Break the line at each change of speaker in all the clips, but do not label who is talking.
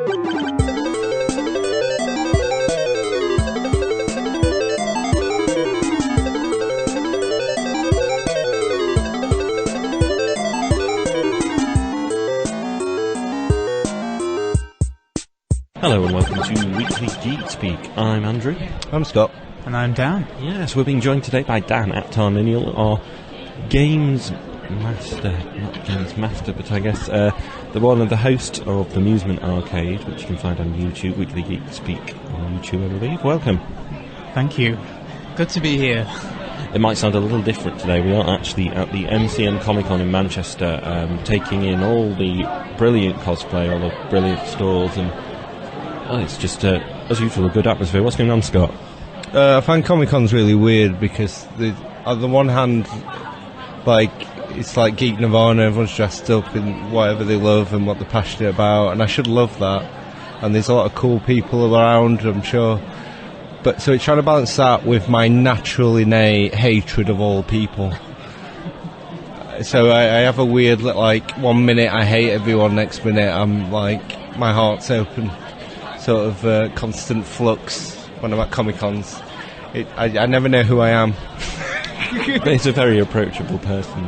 Hello and welcome to Weekly Geek Speak. I'm Andrew.
I'm Scott.
And I'm Dan.
Yes, we're being joined today by Dan at Tarminial, our games master, not games master, but I guess the host of the Amusement Arcade, which you can find on YouTube, Weekly Geek Speak on YouTube, I believe. Welcome.
Thank you. Good to be here.
It might sound a little different today. We are actually at the MCM Comic-Con in Manchester, taking in all the brilliant cosplay, all the brilliant stalls, and it's just, as usual, a good atmosphere. What's going on, Scott?
I find Comic-Con's really weird because, on the one hand, it's like Geek Nirvana, everyone's dressed up in whatever they love and what they're passionate about, and I should love that. And there's a lot of cool people around, I'm sure. But so it's trying to balance that with my natural innate hatred of all people. So I have a weird, 1 minute I hate everyone, next minute I'm my heart's open. Sort of constant flux when I'm at Comic-Cons. I never know who I am.
But he's a very approachable person.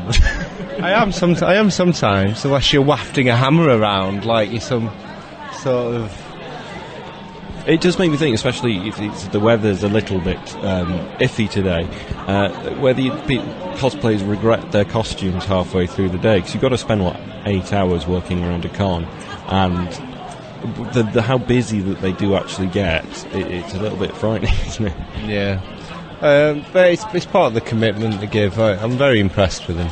I am sometimes, unless you're wafting a hammer around like you're some sort of...
It does make me think, especially if the weather's a little bit iffy today, whether cosplayers regret their costumes halfway through the day, because you've got to spend, 8 hours working around a con, and how busy that they do actually get, it's a little bit frightening, isn't it?
Yeah. But it's part of the commitment they give. I'm very impressed with them.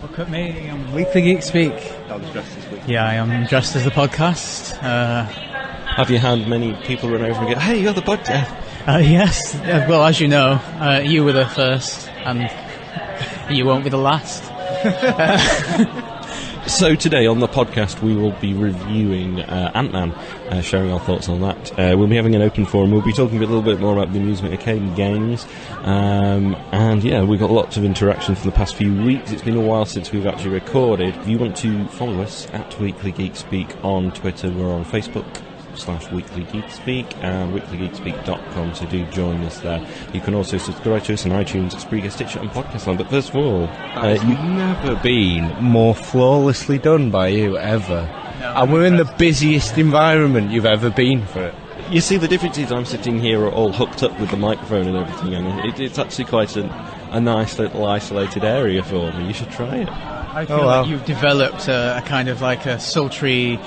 Look at me, I'm Weekly Geek Speak.
I was dressed this week.
Yeah, I am dressed as the podcast.
Have you had many people run over and go, hey, you're the podcast?
Yes. Well, as you know, you were the first, and you won't be the last.
So today on the podcast we will be reviewing Ant-Man, sharing our thoughts on that. We'll be having an open forum. We'll be talking a little bit more about the Amusement Arcade games. And yeah, we've got lots of interaction for the past few weeks. It's been a while since we've actually recorded. If you want to follow us at Weekly Geek Speak on Twitter, we're on Facebook /Weekly Geek Speak and weeklygeekspeak.com, so do join us there. You can also subscribe to us on iTunes, Spreaker, Stitcher and Podcast Land. But first of all,
you've never been more flawlessly done by you ever. No, and we're in the busiest environment you've ever been for it.
You see, the difference is I'm sitting here all hooked up with the microphone and everything, and it's actually quite a nice little isolated area for me. You should try it.
I feel like you've developed a kind of like a sultry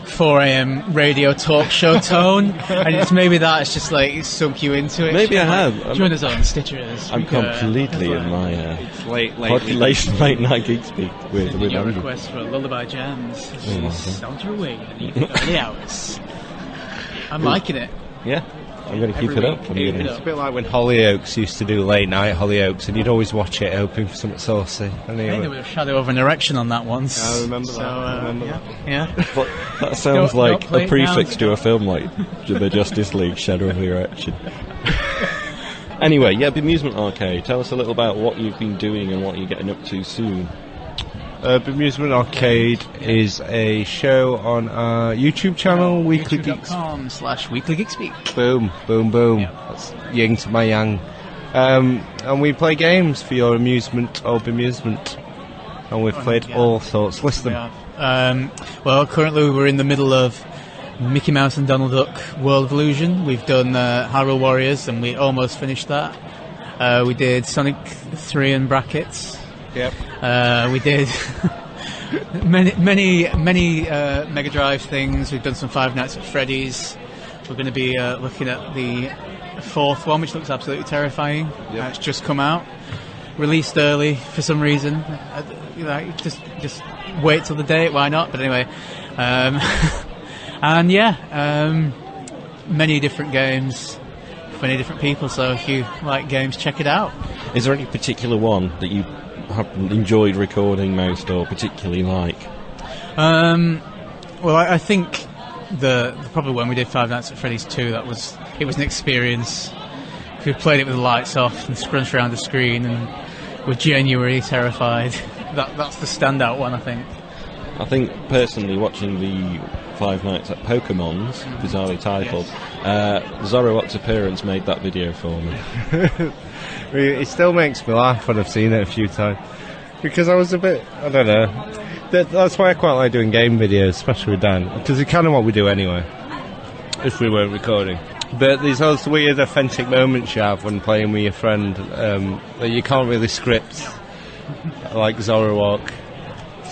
4 a.m. radio talk show tone, and it's maybe that's just sunk you into it.
Maybe I have.
Join us on Stitcher.
I'm completely in my
late
night Geek Speak with
your request for lullaby jams. Saunter away in the early hours. I'm liking it.
Yeah. I'm going to keep it up.
It's a bit like when Hollyoaks used to do late night Hollyoaks, and you'd always watch it hoping for something saucy.
I think there was a shadow of an erection on that once.
I remember that.
Yeah.
But that sounds like a prefix to a film like The Justice League, Shadow of the Erection. Anyway, the Amusement Arcade. Tell us a little about what you've been doing and what you're getting up to soon.
Amusement Arcade is a show on our YouTube channel, Weekly Geek
YouTube.com/Weekly Geek Speak.
Boom, boom, boom. Yeah. That's yin to my yang. And we play games for your amusement or bemusement. And we've played all sorts. List them.
Well, currently we're in the middle of Mickey Mouse and Donald Duck World of Illusion. We've done Hyrule Warriors, and we almost finished that. We did Sonic 3 and brackets.
Yep.
We did many Mega Drive things. We've done some Five Nights at Freddy's. We're going to be looking at the fourth one, which looks absolutely terrifying.
Yep.
It's just come out, released early for some reason. Just wait till the date. Why not? But anyway, and many different games for many different people. So if you like games, check it out.
Is there any particular one that you have enjoyed recording most, or particularly like?
Well, I think probably when we did Five Nights at Freddy's 2, it was an experience. We played it with the lights off and scrunched around the screen, and were genuinely terrified. That's the standout one, I think.
I think personally, watching Five Nights at Pokemon's, bizarrely titled. Zoroark's appearance made that video for me.
It still makes me laugh when I've seen it a few times. Because I was a bit, I don't know. That's why I quite like doing game videos, especially with Dan. Because it's kind of what we do anyway, if we weren't recording. But there's those weird authentic moments you have when playing with your friend that you can't really script, like Zoroark.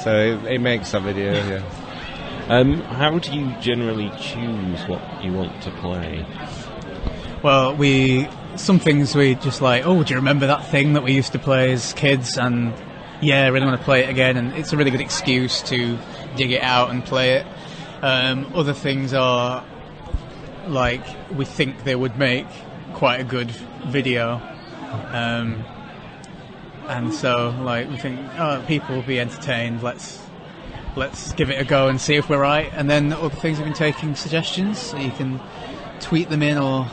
So it makes that video, yeah.
How do you generally choose what you want to play?
Well, some things we just like, oh, do you remember that thing that we used to play as kids? And yeah, I really want to play it again. And it's a really good excuse to dig it out and play it. Other things are like, we think they would make quite a good video. And so, like, we think, oh, people will be entertained, let's give it a go and see if we're right. And then other things, we've been taking suggestions, so you can tweet them in or...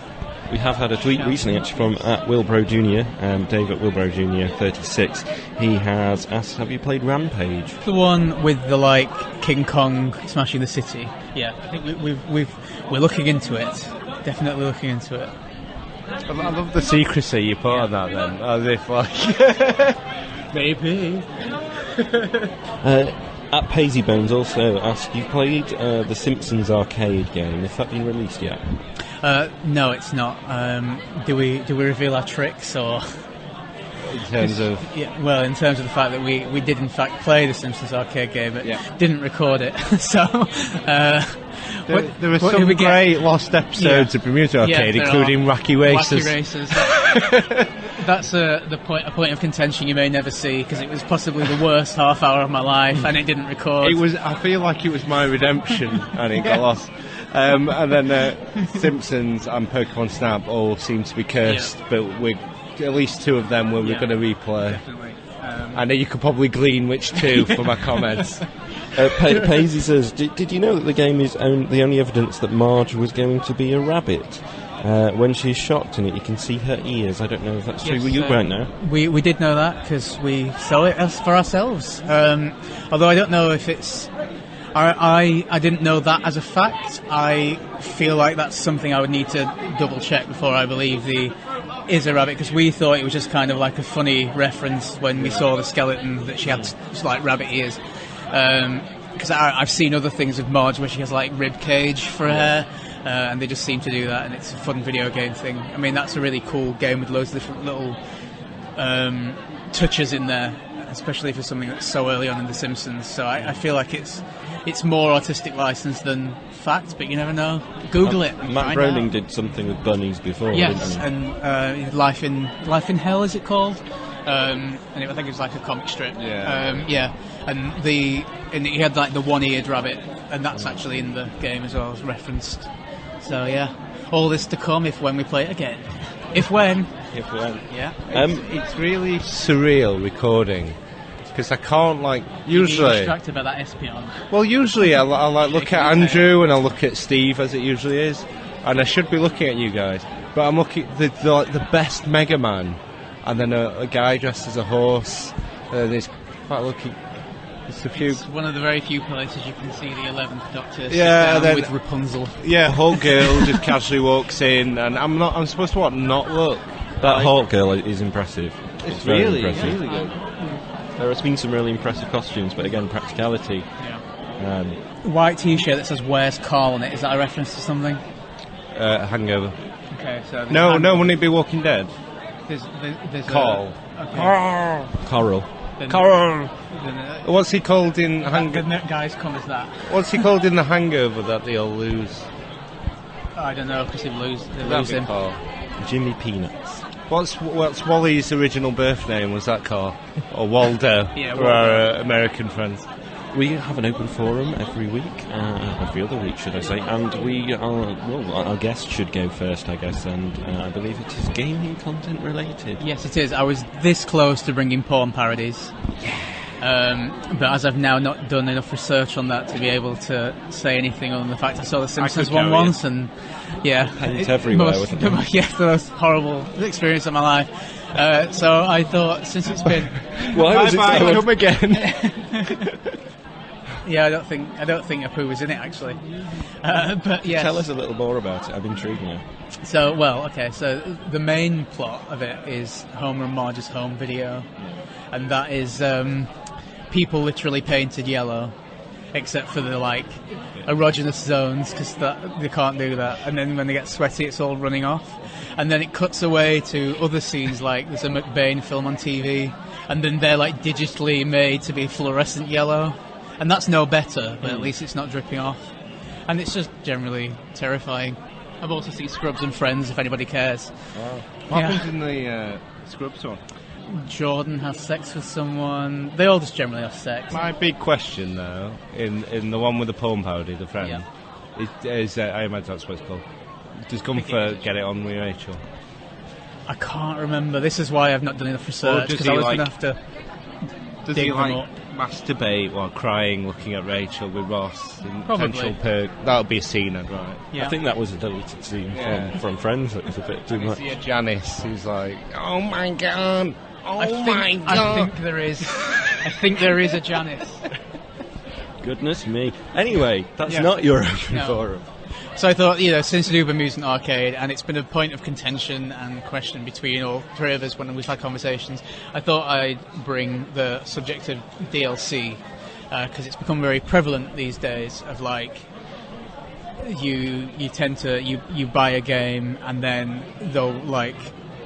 We have had a tweet recently, actually, from @Wilbro Jr., Dave @Wilbro Jr. 36. He has asked, have you played Rampage?
The one with the, like, King Kong smashing the city. Yeah, I think we're looking into it. Definitely looking into it.
I love the secrecy you put on that then, as if like...
Maybe.
@PaisyBones also asked, you've played the Simpsons arcade game, has that been released yet?
No, it's not. Do we reveal our tricks, or...
In terms of...
Yeah, well, in terms of the fact that we did in fact play the Simpsons arcade game, but didn't record it. So...
there are some great lost episodes of Bermuda Arcade, including Wacky Races.
Wacky Races. That's a point of contention you may never see, because it was possibly the worst half hour of my life, and it didn't record.
I feel like it was my redemption, and it got lost. And then Simpsons and Pokemon Snap all seem to be cursed, but at least two of them we're going to replay.
Definitely.
I know you could probably glean which two from my comments.
Paisy says, did you know that the game is the only evidence that Marge was going to be a rabbit? When she's shocked in it, you can see her ears. I don't know if that's true. Were you right now?
We did know that because we saw it for ourselves. Although I don't know if it's... I didn't know that as a fact. I feel like that's something I would need to double check before I believe is a rabbit, because we thought it was just kind of like a funny reference when we saw the skeleton that she had just like rabbit ears. Because I've seen other things with Marge where she has like rib cage for her hair, and they just seem to do that, and it's a fun video game thing. I mean, that's a really cool game with loads of different little touches in there, especially for something that's so early on in The Simpsons. So I feel like it's more artistic license than fact, but you never know. Google it.
Matt Groening did something with bunnies before,
yes,
didn't he?
And Life in Hell, is it called? And I think it was like a comic strip.
Yeah.
And he had like the one-eared rabbit, and that's actually in the game as well as referenced. So yeah, all this to come when we play it again. If when. Yeah.
It's really surreal recording, because I can't usually...
You're distracted by that Espion.
Well, usually I look at Andrew and I look at Steve, as it usually is, and I should be looking at you guys, but I'm looking at the best Mega Man, and then a guy dressed as a horse, there's quite looking...
It's one of the very few places you can see the 11th Doctor with Rapunzel.
Yeah, Hulk Girl just casually walks in, and I'm supposed to not look.
That Hulk Girl is impressive.
It's
really
impressive.
Really good. There has been some really impressive costumes, but again, practicality.
Yeah. White T-shirt that says "Where's Carl" on it. Is that a reference to something?
Hangover.
Okay, so
no, wouldn't it be Walking Dead?
There's
Carl.
Coral.
Carl. What's he called in
Hangover? The guys come as that.
What's he called in the Hangover that they all lose?
I don't know, because they lose him.
Carl.
Jimmy Peanuts.
What's Wally's original birth name? Was that Carl? Or Waldo?
Yeah,
for our American friends.
We have an open forum every week, every other week, should I say, and our guest should go first, I guess, and I believe it is gaming content related.
Yes, it is. I was this close to bringing porn parodies. But as I've now not done enough research on that to be able to say anything other than the fact I saw the Simpsons one once, and
paint everywhere, wasn't it?
Yeah, the most horrible experience of my life. So I thought, since it's been
bye, come again.
Yeah, I don't think Apu was in it actually. But yeah.
Tell us a little more about it. I'm intrigued now.
So the main plot of it is Homer and Marge's home video, and that is people literally painted yellow, except for the erogenous zones, because they can't do that. And then when they get sweaty, it's all running off. And then it cuts away to other scenes, like there's a McBain film on TV, and then they're digitally made to be fluorescent yellow, and that's no better, but at least it's not dripping off. And it's just generally terrifying. I've also seen Scrubs and Friends, if anybody cares.
What happens in the Scrubs one?
Jordan has sex with someone. They all just generally have sex.
My big question, though, in the one with the porn parody, the friend, is I imagine that's what it's called. Does Gunther get it on with Rachel?
I can't remember. This is why I've not done enough research, because I was going to have to dig them up.
Masturbate while crying, looking at Rachel with Ross in
Probably.
potential perk? That would be a scene, I'd write.
Yeah.
I think that was a deleted scene from Friends. It was a bit too much.
See Janice, who's like, oh my god,
I think there is. I think there is a Janice.
Goodness me. Anyway, that's not your open forum.
So I thought, since an Uber Mutant Arcade, and it's been a point of contention and question between all three of us when we've had conversations, I thought I'd bring the subject of DLC, because it's become very prevalent these days, of you tend to, you buy a game, and then they'll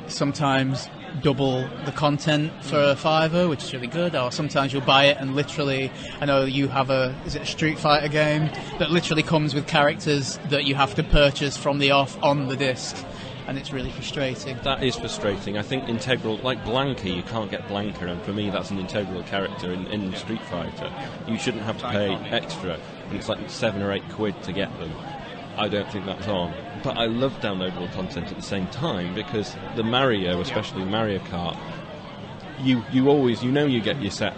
sometimes double the content for a $5, which is really good, or sometimes you'll buy it and literally, I know you have a Street Fighter game that literally comes with characters that you have to purchase from the off on the disc, and it's really frustrating.
That is frustrating. I think integral, like Blanka, you can't get Blanka, and for me that's an integral character in Street Fighter. You shouldn't have to pay extra, and it's like £7 or £8 to get them. I don't think that's on. But I love downloadable content at the same time, because the Mario, especially Mario Kart, you always, you get your set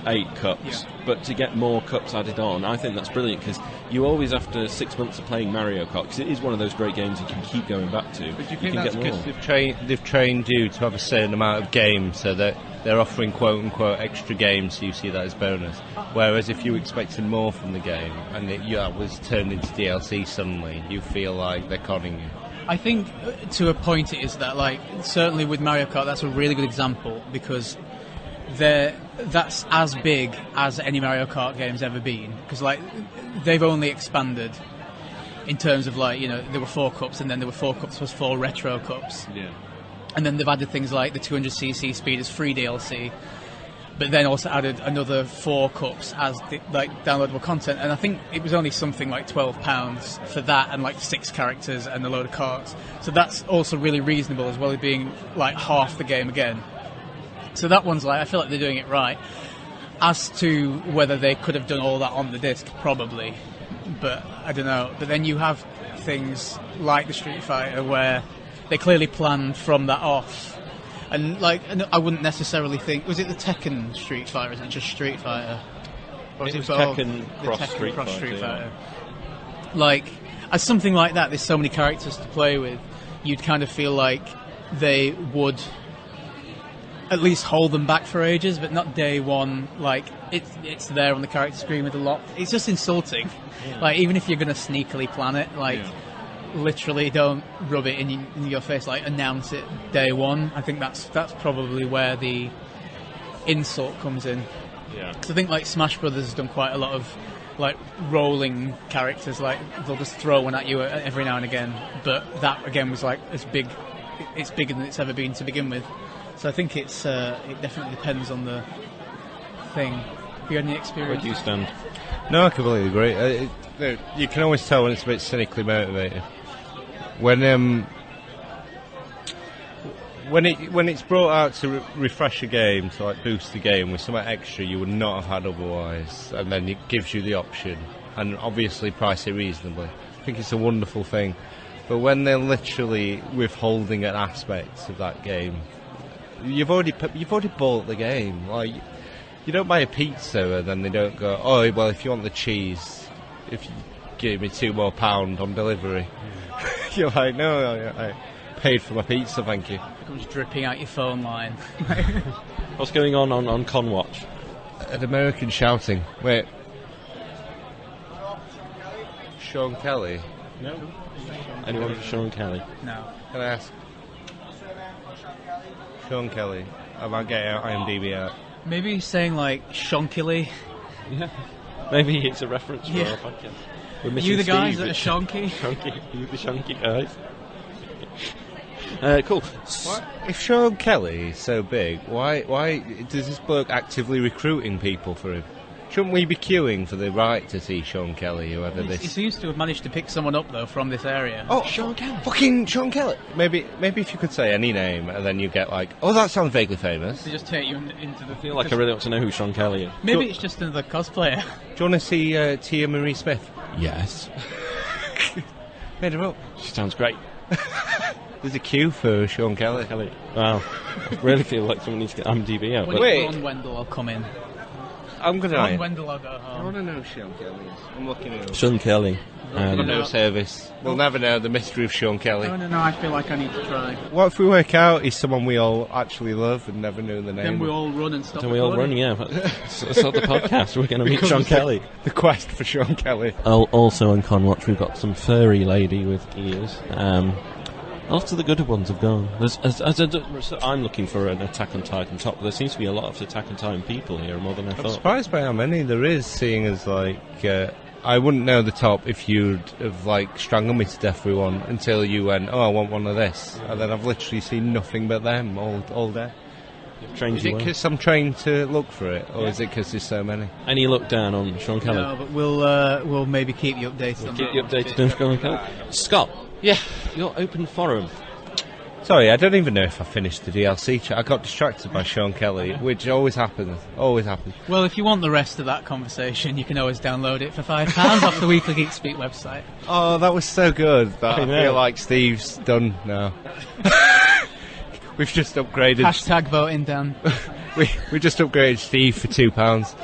8 cups, but to get more cups added on, I think that's brilliant, because you always, after 6 months of playing Mario Kart, because it is one of those great games you can keep going back to,
but do you
can
think that's
get more.
Because they've trained you to have a certain amount of games, so that they're offering quote-unquote extra games, so you see that as bonus. Whereas if you expected more from the game, and it was turned into DLC suddenly, you feel like they're conning you.
I think, to a point, it is that, certainly with Mario Kart, that's a really good example, because that's as big as any Mario Kart game's ever been, because they've only expanded in terms of there were 4 cups, and then there were 4 cups plus 4 retro cups, and then they've added things like the 200cc speed as free DLC, but then also added another 4 cups as downloadable content, and I think it was only something like £12 for that, and 6 characters and a load of carts, so that's also really reasonable, as well as being half the game again. So that one's I feel like they're doing it right. As to whether they could have done all that on the disc, probably, but I don't know. But then you have things like the Street Fighter where they clearly planned from that off, and I wouldn't necessarily think, was it the Tekken Street Fighter, or is it just Street Fighter? Or
It was
both?
Tekken Cross
Tekken
Street
Cross
Fighter,
Street Fighter. As something like that, there's so many characters to play with, you'd kind of feel like they would at least hold them back for ages, but not day one. It's there on the character screen with a lot. It's just insulting. Even if you're going to sneakily plan it, literally don't rub it in your face. Announce it day one. I think that's probably where the insult comes in.
Yeah.
Because I think Smash Brothers has done quite a lot of rolling characters. They'll just throw one at you every now and again. But that again was as big. It's bigger than it's ever been to begin with. So I think it definitely depends on the thing. Have you had any experience?
Where do you stand?
No, I completely agree. You can always tell when it's a bit cynically motivated. When it's brought out to refresh a game, to boost the game with something extra you would not have had otherwise, and then it gives you the option, and obviously price it reasonably, I think it's a wonderful thing. But when they're literally withholding an aspect of that game, you've already bought the game. You don't buy a pizza and then they don't go, oh well, if you want the cheese, if you give me £2 more on delivery. You're like, no, I paid for my pizza, thank you.
It comes dripping out your phone line.
What's going on Conwatch?
An American shouting. Wait. Sean Kelly?
No. Anyone for Sean Kelly?
No.
Can I ask? Sean Kelly. I might get IMDb out.
Maybe he's saying like shonkily.
Yeah. Maybe it's a reference for
Yeah.
our podcast. We're
Are
missing
you the guys
Steve.
that are shonky?
Shonky. You the shonky guys. Cool.
If Sean Kelly is so big, why does this bloke actively recruiting people for him? Shouldn't we be queuing for the right to see Sean Kelly, whoever
He
this...
seems to have managed to pick someone up though from this area.
Oh, Sean Kelly! Fucking Sean Kelly! Maybe if you could say any name, and then you get like, oh, that sounds vaguely famous.
They just take you into the...
I feel like I really want to know who Sean Kelly is.
Maybe it's just another cosplayer.
Do you want to see Tia Marie Smith?
Yes.
Made her up.
She sounds great.
There's a queue for Sean Kelly.
Wow. I really feel like someone needs to get IMDb out.
When
But
Wait.
Ron Wendell, I'll come in.
I'm gonna.
Ron Wendell, I'll go
I
home.
want to know who Sean Kelly is. I'm looking at him.
Sean Kelly.
No service. We'll never know the mystery of Sean Kelly.
No, I feel like I need to try.
What if we work out he's someone we all actually love and never knew the name?
Then we all run and stop
Then we all run,
recording.
yeah. That's the podcast. We're going to meet Sean Kelly.
The quest for Sean Kelly.
Also on Conwatch, we've got some furry lady with ears. Lots of the good ones have gone. I'm looking for an Attack on Titan top. There seems to be a lot of Attack on Titan people here, more than I
I'm
thought.
surprised by how many there is, seeing as like I wouldn't know the top if you'd have like strangled me to death with one until you went, oh, I want one of this, and then I've literally seen nothing but them all day.
Trained
Is
you
it
well.
because I'm trained to look for it, or is it because there's so many?
Any look down on Sean Kelly?
No, but we'll maybe keep you updated on
Keep
that.
you updated on Sean Kelly. Scott,
Yeah.
your open forum.
Sorry, I don't even know if I finished the DLC chat. I got distracted by Sean Kelly, which always happens. Always happens.
Well, if you want the rest of that conversation, you can always download it for £5 off the Weekly Geek Speak website.
Oh, that was so good that I
know.
feel like Steve's done now. We've just upgraded.
Hashtag voting, Dan.
We just upgraded Steve for £2.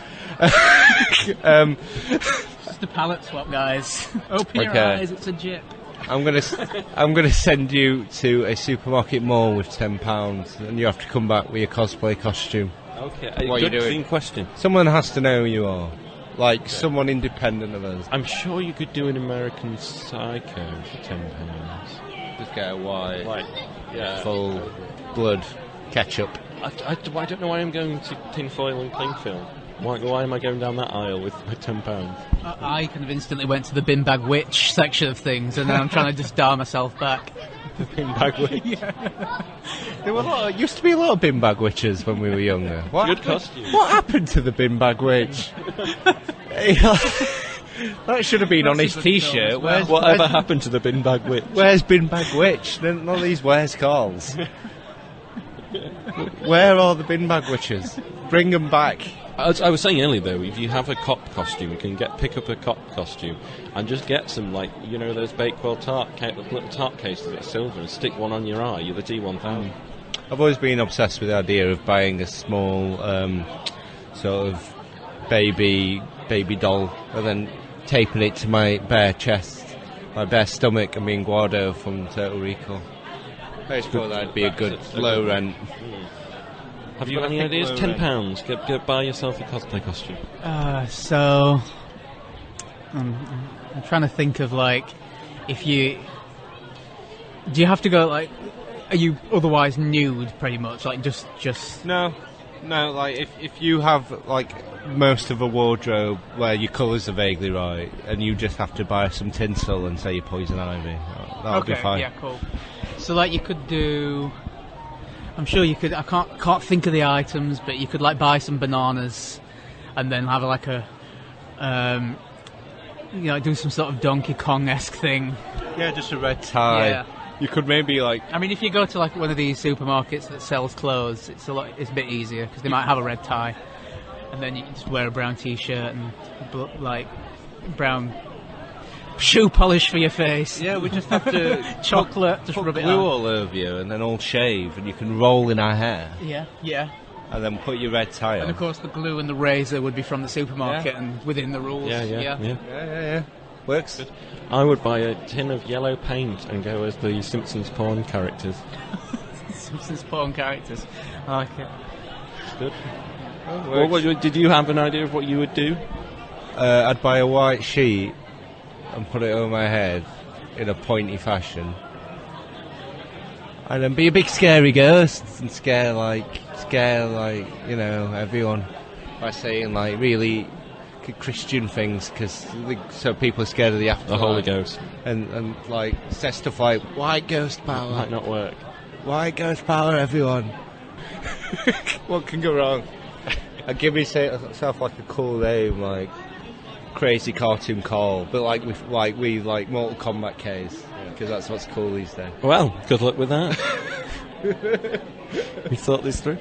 Just a palette swap, guys. Open your
Okay.
eyes, it's a jip.
I'm gonna send you to a supermarket mall with £10, and you have to come back with your cosplay costume.
Okay,
What are you
good
doing?
theme question.
Someone has to know who you are, like someone independent of us.
I'm sure you could do an American Psycho for £10.
Just get a white,
Like, yeah.
full blood ketchup.
I don't know why I'm going to tinfoil and cling film. Why am I going down that aisle with £10?
I kind of instantly went to the bin bag witch section of things, and then I'm trying to just dial myself back.
The bin bag wig.
There were used to be a lot of bin bag witches when we were younger. What
Good
happened-
costume.
What happened to the bin bag witch? That should have been on his
That's a good film
T-shirt.
as well.
Whatever happened to the bin bag witch?
Where's bin bag witch? None of these where's calls. Where are the bin bag witches? Bring them back.
I was saying earlier though, if you have a cop costume, you can pick up a cop costume and just get some, like, you know, those Bakewell little tart cases that are silver, and stick one on your eye. You're the D1000.
I've always been obsessed with the idea of buying a small sort of baby doll and then taping it to my bare chest, my bare stomach, and being Guardo from Total Recall. I just thought that'd be a good low rent.
Have you
But I
any
think
ideas?
we're
£10. Go buy yourself a cosplay costume.
So I'm trying to think of, like, if you... Do you have to go, like... Are you otherwise nude, pretty much? Like, just...
No, like if you have like most of a wardrobe where your colours are vaguely right, and you just have to buy some tinsel and say you're Poison Ivy, that'll be fine.
yeah, cool. So, like, you could do... I'm sure you could... I can't think of the items, but you could, like, buy some bananas and then have, like, a... do some sort of Donkey Kong-esque thing.
Yeah, just a red tie.
Yeah.
You could maybe like...
I mean, if you go to, like, one of these supermarkets that sells clothes, it's a bit easier, because they might have a red tie. And then you can just wear a brown T-shirt and, like, brown shoe polish for your face.
Yeah, we just have to
Chocolate, just
put
rub it
glue
on.
all over you and then all shave, and you can roll in our hair,
Yeah.
and then put your red tie on.
And of course, the glue and the razor would be from the supermarket and within the rules.
Yeah.
Yeah. Works.
I would buy a tin of yellow paint and go as the Simpsons porn characters.
Simpsons porn characters. I like it.
Good. Did you have an idea of what you would do?
I'd buy a white sheet and put it over my head in a pointy fashion. And then be a big scary ghost and scare everyone by saying really Christian things, so people are scared of the afterlife.
The Holy Ghost.
And say stuff like, white ghost power.
Might not work.
White ghost power, everyone. What can go wrong? I give myself a cool name, Crazy Cartoon Call, but with Mortal Kombat Ks, because that's what's cool these days.
Well, good luck with that. We thought this through.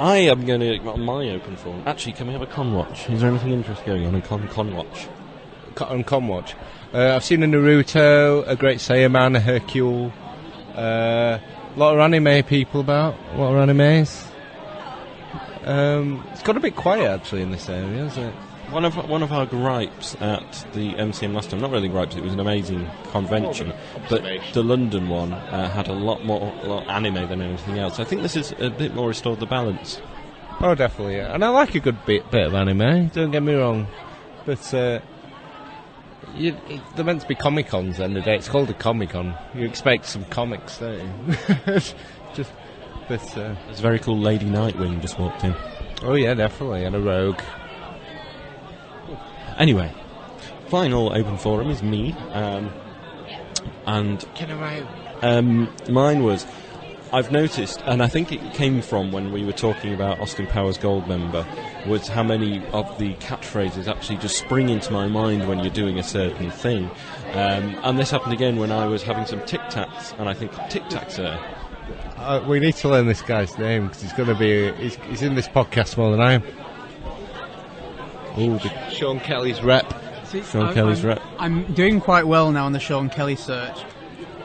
I am going to get my open forum. Actually, can we have a con watch? Is there anything interesting going on in con watch?
Con watch. I've seen a Naruto, a Great Saiyaman, a Hercule, a lot of anime people about. A lot of animes. It's got a bit quiet actually in this area, hasn't it?
One of our gripes at the MCM last time, not really gripes, it was an amazing convention, but the London one had a lot more anime than anything else. I think this is a bit more restored the balance.
Oh, definitely, yeah. And I like a good bit of anime, don't get me wrong, but they're meant to be Comic-Cons at the end of the day. It's called a Comic-Con. You expect some comics, don't you? There's
a very cool Lady Nightwing just walked in.
Oh yeah, definitely, and a rogue.
Anyway, final open forum is me, and mine was, I've noticed, and I think it came from when we were talking about Austin Powers Goldmember, was how many of the catchphrases actually just spring into my mind when you're doing a certain thing. And this happened again when I was having some Tic Tacs, and I think Tic Tacs there.
We need to learn this guy's name because he's in this podcast more than I am.
Oh,
Sean Kelly's rep.
Kelly's rep.
I'm doing quite well now on the Sean Kelly search.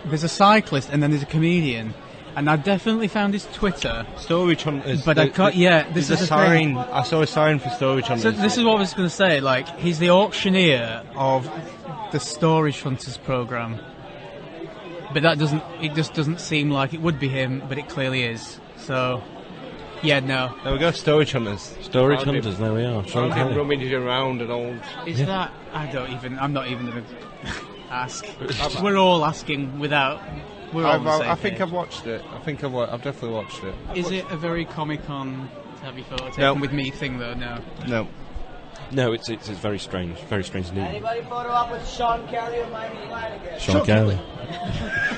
There's a cyclist and then there's a comedian, and I've definitely found his Twitter.
Storage Hunters.
But I can't. Yeah, this is
a sign. I saw a sign for Storage Hunters.
So this is what I was going to say. He's the auctioneer of the Storage Hunters program. But it just doesn't seem like it would be him, but it clearly is. So, yeah, no.
There we go, Storage Hunters.
Storage Hunters, there we are. Sean Kelly.
Rummaging around and all.
Is that? I'm not even going to ask. We're all asking without.
I think I've watched it. I've definitely watched it.
Is it a very Comic-Con heavy photo taken with me thing though? No.
No, it's very strange indeed.
Anybody photo up with Sean Kelly or Miami Flanagan?
Sean Kelly.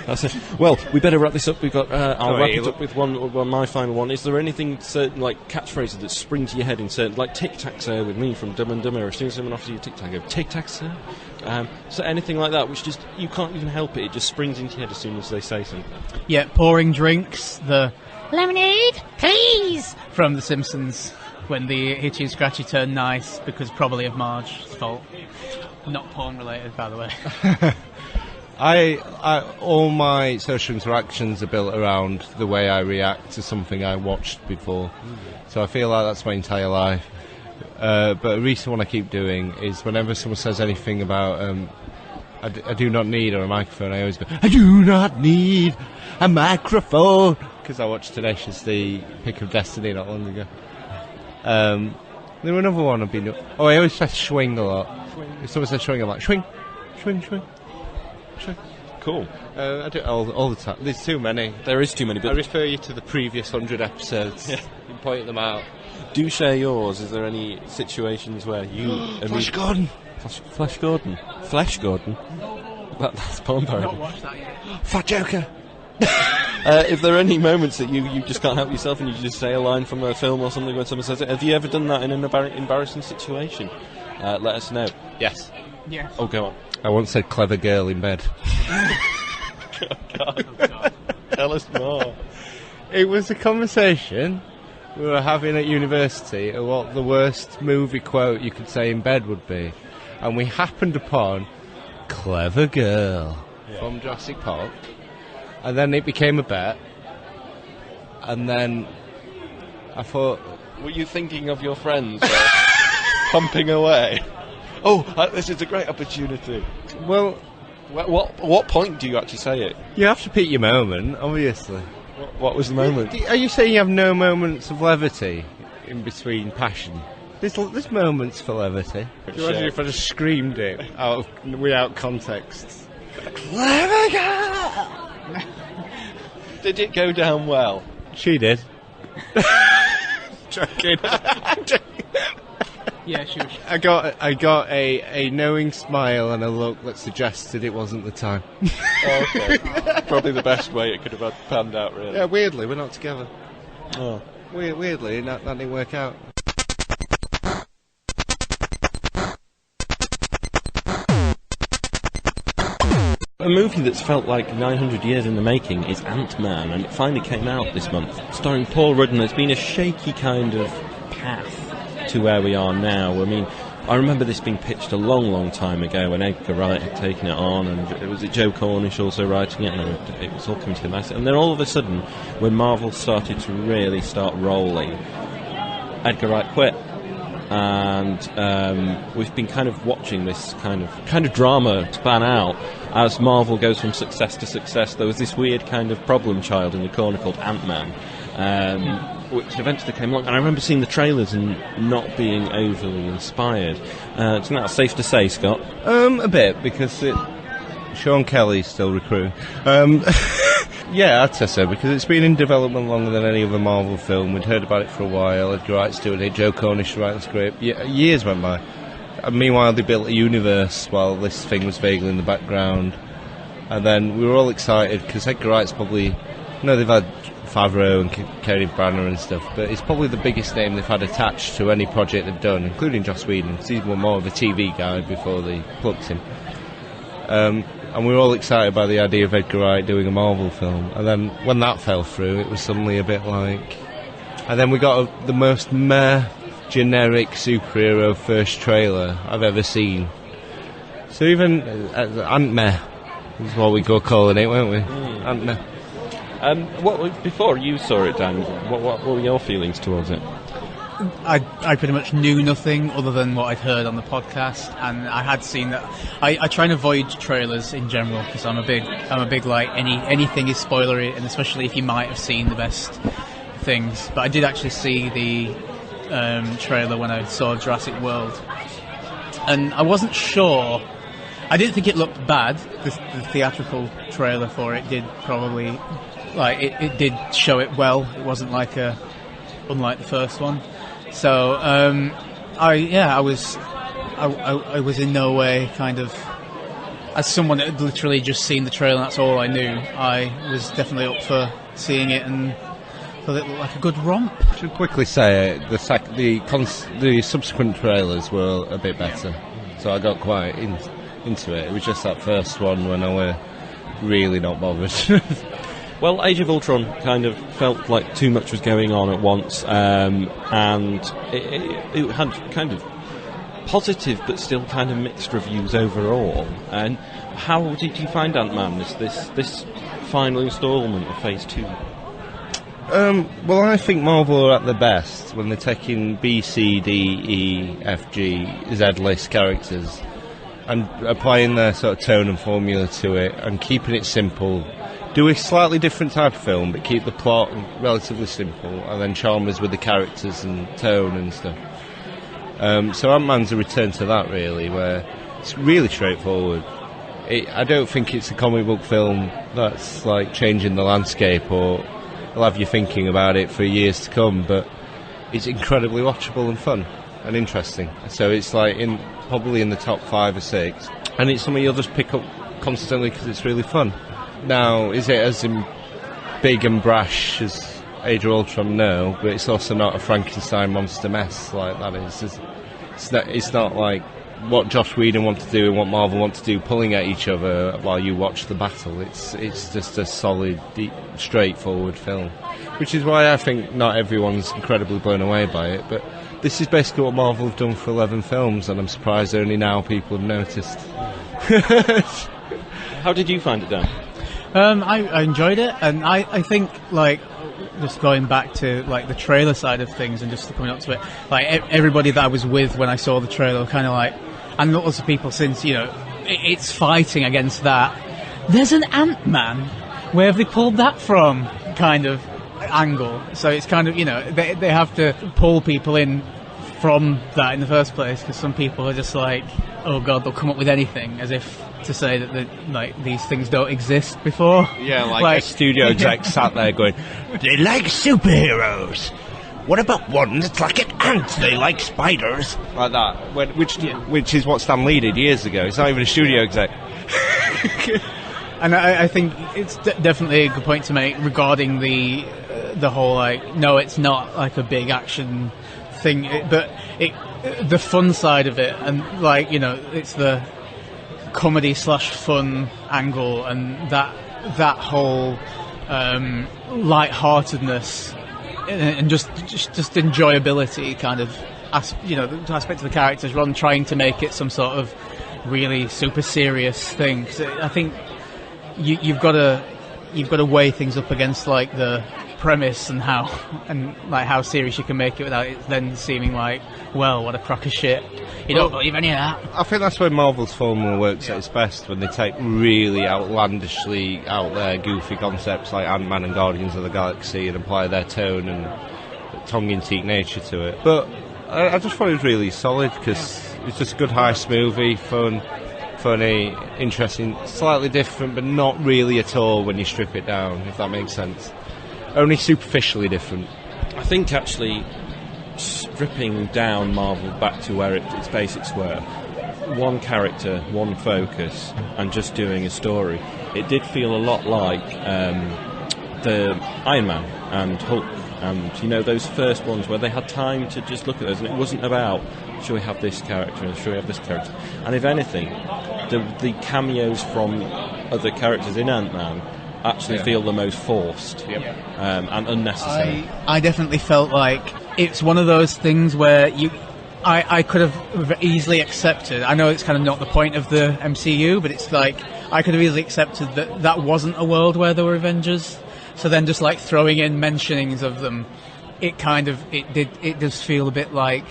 That's it. Well, we better wrap this up. We've got. I'll wrap it up with one. My final one. Is there anything certain catchphrases that spring to your head in certain Tic Tac Sir with me from Dumb and Dumber? As soon as someone offers you a Tic Tac, go Tic Tac Sir. So anything like that, which just you can't even help it. It just springs into your head as soon as they say something.
Yeah, pouring drinks. The lemonade, please, from The Simpsons. When the Hitchy and Scratchy turned nice, because probably of Marge's fault. Not porn related, by the way.
All my social interactions are built around the way I react to something I watched before. So I feel like that's my entire life. But a recent one I keep doing is whenever someone says anything about I do not need a microphone, I always go, I do not need a microphone, because I watched Tenacious the Pick of Destiny not long ago. There were another one I've been doing. Oh, I always say swing a lot. If someone says swing, I'm like, swing.
Cool.
I do it all the time. There's too many.
There is too many. But
I refer you to the previous 100 episodes. Yeah. You can point them out.
Do share yours. Is there any situations where you...
Flash Gordon.
Flash Gordon. Flash Gordon? That's porn parody.
I've not watched that yet.
Fat Joker.
If there are any moments that you just can't help yourself and you just say a line from a film or something when someone says it, have you ever done that in an embarrassing situation? Let us know.
Yes.
Yes.
Oh, go on.
I once said clever girl in bed.
God. Tell us more.
It was a conversation we were having at university of what the worst movie quote you could say in bed would be. And we happened upon clever girl from Jurassic Park. And then it became a bet. And then I thought...
Were you thinking of your friends pumping away? Oh, this is a great opportunity.
Well...
What point do you actually say it?
You have to pick your moment, obviously.
What was the moment?
Are you saying you have no moments of levity in between passion? There's moments for levity. Can you imagine if I just screamed it without context? Clever girl!
Did it go down well?
She did. Joking.
Yeah, sure.
I got a knowing smile and a look that suggested it wasn't the time.
Okay. Probably the best way it could have panned out, really.
Yeah, weirdly, we're not together.
Oh.
Weirdly, that didn't work out.
A movie that's felt like 900 years in the making is Ant-Man, and it finally came out this month, starring Paul Rudd, and it's been a shaky kind of path to where we are now. I mean, I remember this being pitched a long, long time ago when Edgar Wright had taken it on, and it was Joe Cornish also writing it, and it was all coming to the and then all of a sudden, when Marvel started to really start rolling, Edgar Wright quit. And we've been kind of watching this kind of drama span out as Marvel goes from success to success. There was this weird kind of problem child in the corner called Ant-Man, which eventually came along. And I remember seeing the trailers and not being overly inspired. Do you think that's safe to say, Scott?
A bit, because Sean Kelly's still recruiting. Yeah, I'd say so, because it's been in development longer than any other Marvel film. We'd heard about it for a while. Edgar Wright's doing it, Joe Cornish writing the script. Years went by. And meanwhile, they built a universe while this thing was vaguely in the background. And then we were all excited, because Edgar Wright's probably... they've had Favreau and Kenneth Branagh and stuff, but it's probably the biggest name they've had attached to any project they've done, including Joss Whedon, because he's more of a TV guy before they plucked him. And we were all excited by the idea of Edgar Wright doing a Marvel film. And then when that fell through, it was suddenly a bit like... And then we got the most generic superhero first trailer I've ever seen. So even Ant-Man is what we go calling it, weren't we? Ant-Man.
Before you saw it, Dan, what were your feelings towards it?
I pretty much knew nothing other than what I'd heard on the podcast, and I had seen that. I try and avoid trailers in general because I'm a big like anything is spoilery, and especially if you might have seen the best things. But I did actually see the trailer when I saw Jurassic World, and I wasn't sure. I didn't think it looked bad. The theatrical trailer for it did probably it did show it well. It wasn't unlike the first one. So I was in no way kind of, as someone that had literally just seen the trailer and that's all I knew, I was definitely up for seeing it and thought it looked like a good romp.
I should quickly say the subsequent trailers were a bit better, so I got quite into it. It was just that first one when I were really not bothered.
Well, Age of Ultron kind of felt like too much was going on at once, and it had kind of positive but still kind of mixed reviews overall. And how did you find Ant-Man, this final instalment of Phase 2?
Well, I think Marvel are at their best when they're taking B, C, D, E, F, G, Z-list characters and applying their sort of tone and formula to it and keeping it simple. Do a slightly different type of film, but keep the plot relatively simple, and then charm us with the characters and tone and stuff. So Ant-Man's a return to that, really, where it's really straightforward. I don't think it's a comic book film that's like changing the landscape or will have you thinking about it for years to come, but it's incredibly watchable and fun and interesting. So it's like probably in the top 5 or 6, and it's something you'll just pick up constantly because it's really fun. Now, is it as big and brash as Age of Ultron? No, but it's also not a Frankenstein monster mess like that is. It's not like what Joss Whedon want to do and what Marvel want to do, pulling at each other while you watch the battle. It's just a solid, deep, straightforward film, which is why I think not everyone's incredibly blown away by it. But this is basically what Marvel have done for 11 films, and I'm surprised only now people have noticed.
How did you find it, Dan?
I enjoyed it, and I think, like, just going back to like the trailer side of things and just coming up to it, like everybody that I was with when I saw the trailer kind of like, and lots of people since, it's fighting against that. There's an Ant-Man. Where have they pulled that from? Kind of angle. So it's kind of, they have to pull people in from that in the first place, because some people are just like, oh god, they'll come up with anything, as if to say that like these things don't exist before.
Yeah, like a studio exec sat there going, they like superheroes. What about one that's like an ant? They like spiders. Like that. Which is what Stan Lee did years ago. It's not even a studio exec.
And I think it's definitely a good point to make regarding the whole, like, no, it's not like a big action thing, but the fun side of it, and, like, you know, it's the comedy / fun angle, and that whole lightheartedness and just enjoyability kind of the aspect of the characters, rather than trying to make it some sort of really super serious thing. 'Cause I think you've got to weigh things up against, like, the premise and how serious you can make it without it then seeming like, well, what a crock of shit. You don't believe any of that.
I think that's where Marvel's formula works at its best, when they take really outlandishly out there goofy concepts like Ant-Man and Guardians of the Galaxy and apply their tone and tongue-in-cheek nature to it. But I just thought it was really solid, because it's just a good heist movie, funny, interesting, slightly different, but not really at all when you strip it down, if that makes sense. Only superficially different.
I think actually stripping down Marvel back to where its basics were, one character, one focus, and just doing a story, it did feel a lot like the Iron Man and Hulk, and those first ones where they had time to just look at those, and it wasn't about, shall we have this character and shall we have this character, and if anything, the cameos from other characters in Ant-Man actually feel the most forced and unnecessary.
I definitely felt like it's one of those things where I could have easily accepted, I know it's kind of not the point of the MCU, but it's like I could have easily accepted that wasn't a world where there were Avengers, so then just like throwing in mentionings of them, it does feel a bit like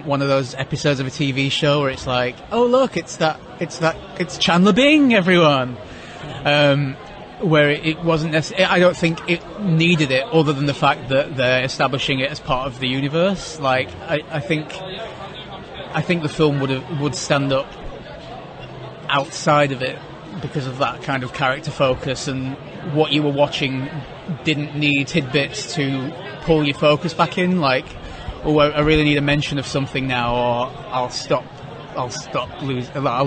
one of those episodes of a TV show where it's like, oh look, it's Chandler Bing, everyone. Where it wasn't necessarily, I don't think it needed it, other than the fact that they're establishing it as part of the universe. Like, I think the film would stand up outside of it because of that kind of character focus, and what you were watching didn't need tidbits to pull your focus back in. Like, oh, I really need a mention of something now, or I'll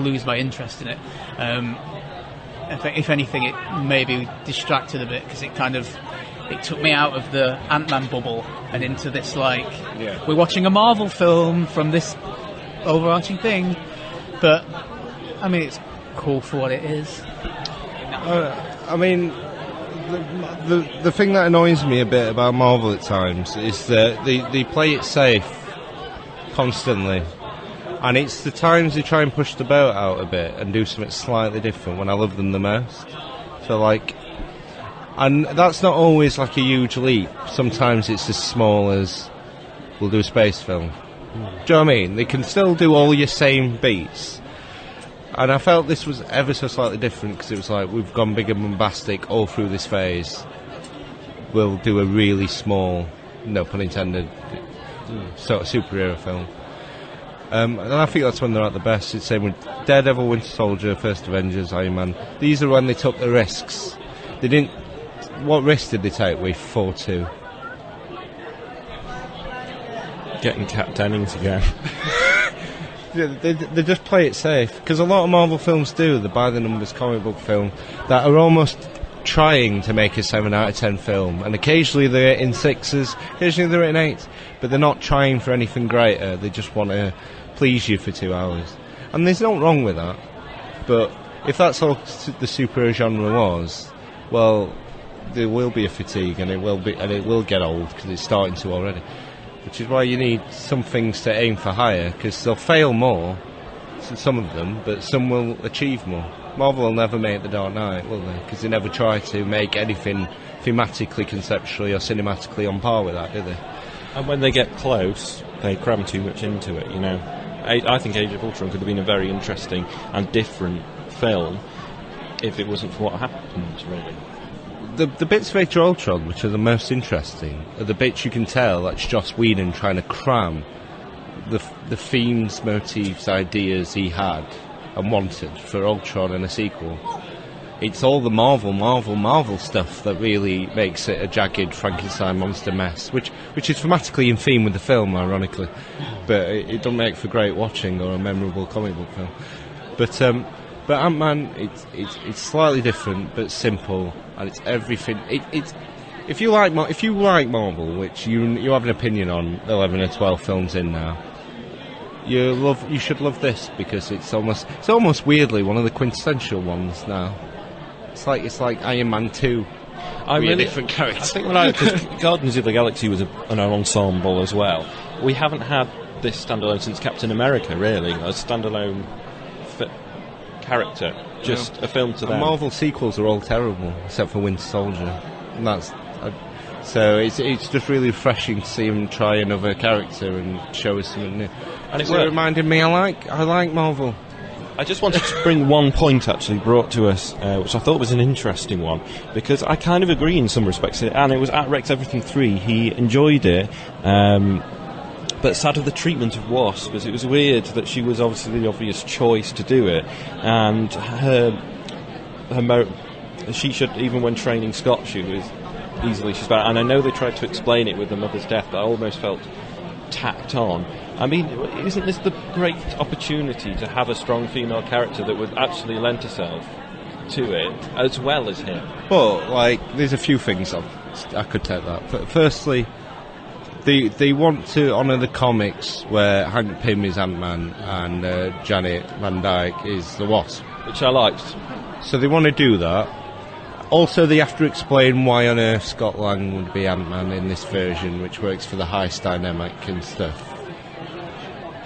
lose my interest in it. If anything, it maybe distracted a bit, because it took me out of the Ant-Man bubble and into this, like, we're watching a Marvel film from this overarching thing. But I mean, it's cool for what it is.
I mean, the thing that annoys me a bit about Marvel at times is that they play it safe constantly. And it's the times they try and push the boat out a bit and do something slightly different when I love them the most. So, like, and that's not always like a huge leap. Sometimes it's as small as, we'll do a space film. Do you know what I mean? They can still do all your same beats. And I felt this was ever so slightly different, because it was like, we've gone big and bombastic all through this phase. We'll do a really small, no pun intended, sort of superhero film. And I think that's when they're at the best. It's the same with Daredevil, Winter Soldier, First Avengers, Iron Man. These are when they took the risks. They didn't. What risk did they take with 4-2?
Getting Kat Dennings again.
They just play it safe, because a lot of Marvel films do the by the numbers comic book film that are almost trying to make a 7 out of 10 film, and occasionally they're in 6s, occasionally they're in 8s, but they're not trying for anything greater. They just want to please you for 2 hours, and there's nothing wrong with that. But if that's all the superhero genre was, well, there will be a fatigue, and it will get old, because it's starting to already. Which is why you need some things to aim for higher, because they'll fail more, some of them, but some will achieve more. Marvel will never make The Dark Knight, will they? Because they never try to make anything thematically, conceptually, or cinematically on par with that, do they?
And when they get close, they cram too much into it, I think Age of Ultron could have been a very interesting and different film if it wasn't for what happened, really.
The bits of Age of Ultron which are the most interesting are the bits you can tell that's Joss Whedon trying to cram the themes, motifs, ideas he had and wanted for Ultron and a sequel. It's all the Marvel stuff that really makes it a jagged Frankenstein monster mess, which is thematically in theme with the film, ironically, but it doesn't make for great watching or a memorable comic book film. But Ant-Man, it's slightly different but simple, and it's everything. If you like Marvel, which you have an opinion on 11 or 12 films in now, you should love this, because it's almost weirdly one of the quintessential ones now. It's like Iron Man 2.
I'm
a
really
different character.
I think because Guardians of the Galaxy was an ensemble as well. We haven't had this standalone since Captain America, really, a standalone character, just a film to them.
Marvel sequels are all terrible, except for Winter Soldier, and that's so it's just really refreshing to see him try another character and show us something new. And it reminded me, I like Marvel.
I just wanted to bring one point actually brought to us, which I thought was an interesting one, because I kind of agree in some respects, and it was at Rex Everything 3, he enjoyed it, but sad of the treatment of Wasp, because it was weird that she was obviously the obvious choice to do it, and she should, even when training Scott, she was she's bad, and I know they tried to explain it with the mother's death, but I almost felt tacked on. I mean, isn't this the great opportunity to have a strong female character that would actually lend herself to it, as well as him?
But, there's a few things I could take that. But firstly, they want to honour the comics where Hank Pym is Ant-Man and Janet Van Dyke is the Wasp.
Which I liked.
So they want to do that. Also, they have to explain why on earth Scott Lang would be Ant-Man in this version, which works for the heist dynamic and stuff.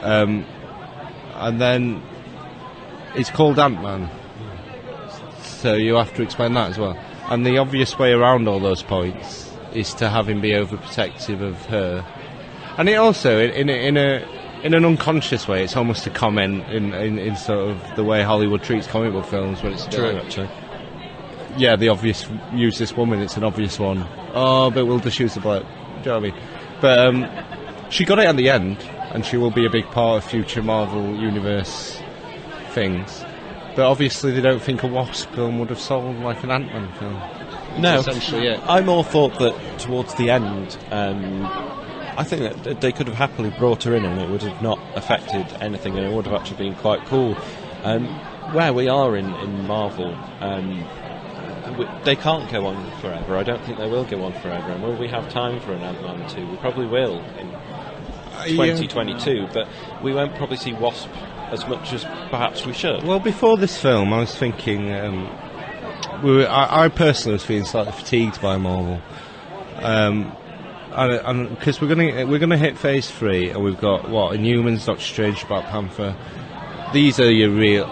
And then it's called Ant-Man, so you have to explain that as well. And the obvious way around all those points is to have him be overprotective of her. And it also, in an unconscious way, it's almost a comment in sort of the way Hollywood treats comic book films, when it's
true, actually.
Yeah, the obvious, use this woman, it's an obvious one. Oh, but we'll just use the bloke. Do you know what I mean? But she got it at the end, and she will be a big part of future Marvel Universe things. But obviously they don't think a Wasp film would have sold like an Ant-Man film.
No,
essentially, yeah.
I more thought that towards the end, I think that they could have happily brought her in and it would have not affected anything, and it would have actually been quite cool. Where we are in Marvel, they can't go on forever. I don't think they will go on forever. And will we have time for an Ant-Man 2? We probably will in 2022, but we won't probably see Wasp as much as perhaps we should.
Well, before this film, I was thinking, I personally was feeling slightly fatigued by Marvel, and because we're gonna hit Phase 3, and we've got Inhumans, Doctor Strange, Black Panther. These are your real,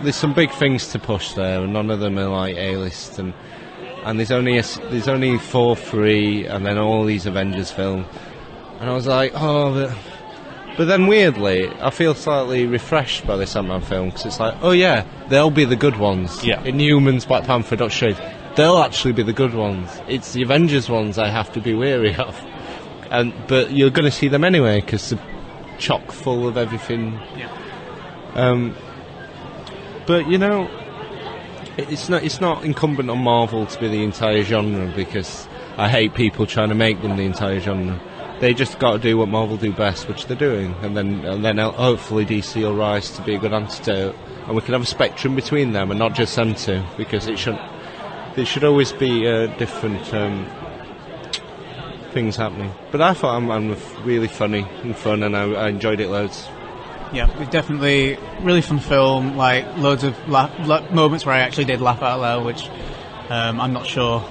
there's some big things to push there, and none of them are A-list, and there's only 4 free, and then all these Avengers films, and I was like, but then weirdly, I feel slightly refreshed by this Ant-Man film, because it's like, oh yeah, they'll be the good ones.
Yeah.
Inhumans, Black Panther, Doctor Strange, they'll actually be the good ones. It's the Avengers ones I have to be wary of, but you're going to see them anyway, because they're chock full of everything.
Yeah.
But it's not incumbent on Marvel to be the entire genre, because I hate people trying to make them the entire genre. They just got to do what Marvel do best, which they're doing, and then hopefully DC will rise to be a good antidote, and we can have a spectrum between them and not just them two, because there should always be different things happening. But I thought Ant-Man was really funny and fun, and I enjoyed it loads.
Yeah, it was definitely really fun film, loads of moments where I actually did laugh out loud, which I'm not sure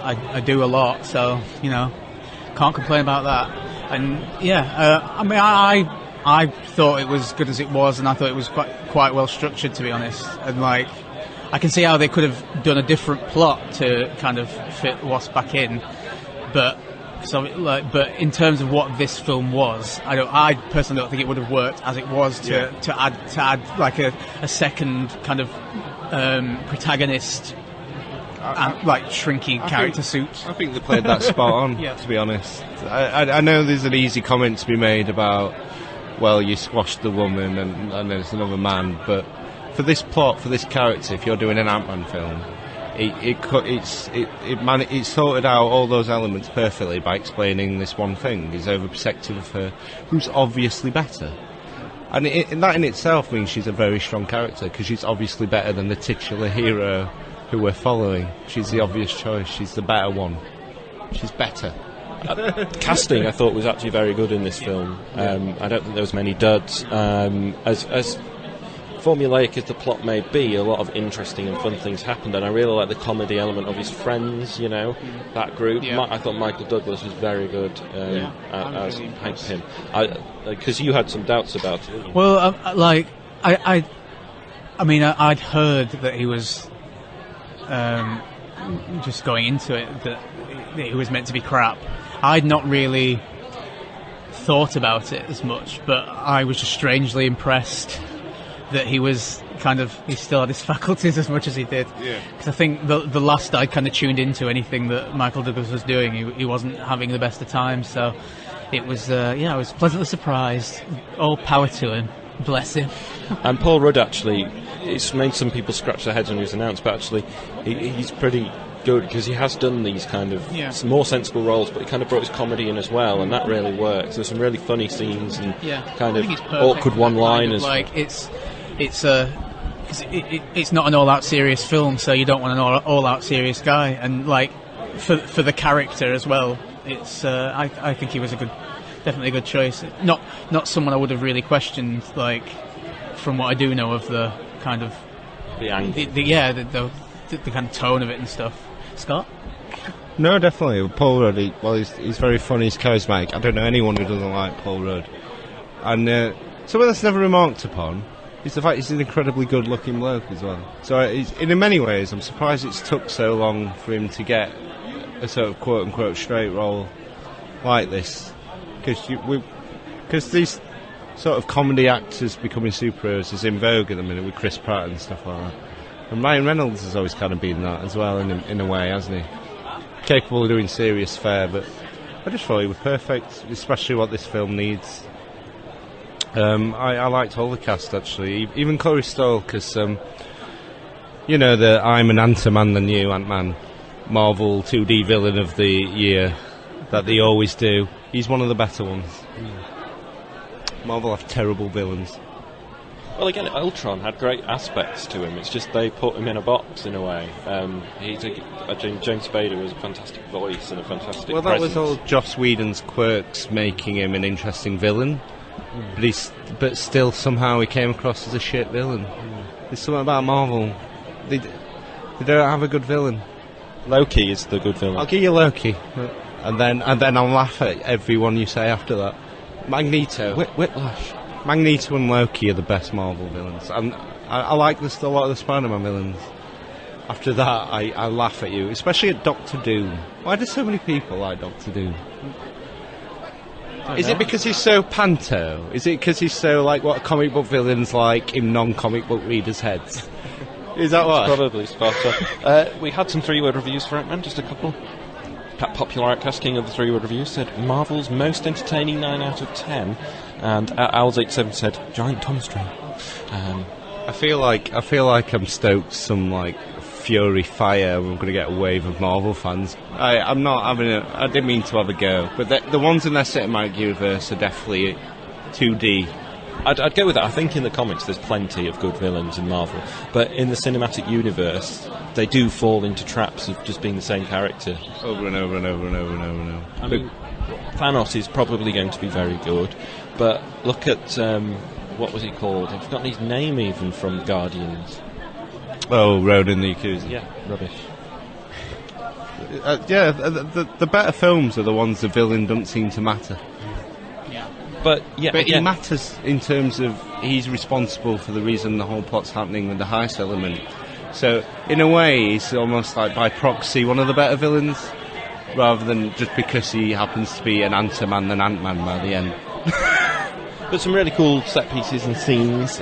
I do a lot, so, can't complain about that. And I thought it was good as it was, and I thought it was quite well structured, to be honest. And I can see how they could have done a different plot to kind of fit Wasp back in, but in terms of what this film was, I personally don't think it would have worked as it was to add like a second kind of protagonist like shrinky character suits.
I think they played that spot on,
Yeah.
to be honest. I know there's an easy comment to be made about, well, you squashed the woman and there's another man, but for this plot, for this character, if you're doing an Ant-Man film, it sorted out all those elements perfectly by explaining this one thing. He's overprotective of her, who's obviously better. And that in itself means she's a very strong character, because she's obviously better than the titular hero who we're following. She's the obvious choice. She's the better one. She's better.
Casting, I thought, was actually very good in this film. I don't think there was many duds. As formulaic as the plot may be, a lot of interesting and fun things happened, and I really like the comedy element of his friends, that group.
Yeah.
I thought Michael Douglas was very good as him. Because you had some doubts about it, didn't you?
Well, I'd heard that he was just going into it that it was meant to be crap. I'd not really thought about it as much, but I was just strangely impressed that he still had his faculties as much as he did.
Yeah.
Because I think the last I kind of tuned into anything that Michael Douglas was doing, he wasn't having the best of times. So it was, I was pleasantly surprised. All power to him. Bless him.
And Paul Rudd, actually, it's made some people scratch their heads when he was announced, but actually he's pretty good, because he has done these kind of more sensible roles, but he kind of brought his comedy in as well, and that really works. There's some really funny scenes and kind of awkward one-liners.
It's not an all-out serious film, so you don't want an all-out serious guy, and for the character as well, it's I think he was definitely a good choice. Not someone I would have really questioned, from what I do know of the kind of
the angle.
The kind of tone of it and stuff. Scott?
No, definitely. Paul Rudd, he's very funny, he's charismatic. I don't know anyone who doesn't like Paul Rudd. And something that's never remarked upon is the fact he's an incredibly good-looking bloke as well. So in many ways, I'm surprised it's took so long for him to get a sort of quote-unquote straight role like this. Because these sort of comedy actors becoming superheroes is in vogue at the minute with Chris Pratt and stuff like that. And Ryan Reynolds has always kind of been that as well, in a way, hasn't he? Capable of doing serious fare, but I just thought he was perfect, especially what this film needs. I liked all the cast, actually, even Corey Stoll, because, the I'm an Ant-Man than you, Ant-Man, Marvel 2D villain of the year that they always do. He's one of the better ones. Marvel have terrible villains.
Well, again, Ultron had great aspects to him. It's just they put him in a box in a way. James Spader was a fantastic voice and a fantastic
Well, that
presence.
was all Joss Whedon's quirks making him an interesting villain, but still somehow he came across as a shit villain. There's something about Marvel. They don't have a good villain.
Loki is the good villain.
I'll give you Loki, and then I'll laugh at everyone you say after that. Magneto.
Whiplash.
Magneto and Loki are the best Marvel villains, and I like a lot of the Spider-Man villains. After that, I laugh at you, especially at Doctor Doom. Why do so many people like Doctor Doom? Is it because he's so panto? Is it because he's so like what comic book villains like in non-comic book readers' heads? Is that why?
Probably spot on. We had some 3-word reviews for Ant-Man, just a couple. Popular Outcast King of the 3-word reviews said Marvel's most entertaining 9 out of 10, and Owls87 said giant Tom String.
I feel like I'm stoked some fury fire. We're going to get a wave of Marvel fans. I'm not having I didn't mean to have a go, but the ones in their cinematic universe are definitely 2D.
I'd go with that. I think in the comics there's plenty of good villains in Marvel, but in the cinematic universe they do fall into traps of just being the same character
Over and over and over and over and over and over.
I mean, Thanos is probably going to be very good, but look at what was he called? I've forgotten his name even from Guardians.
Oh, Ronan the Accuser.
Yeah, rubbish.
The better films are the ones the villain doesn't seem to matter.
But
he matters in terms of he's responsible for the reason the whole plot's happening with the heist element. So in a way, he's almost like by proxy one of the better villains, rather than just because he happens to be an Ant-Man than Ant-Man by the end.
But some really cool set pieces and scenes.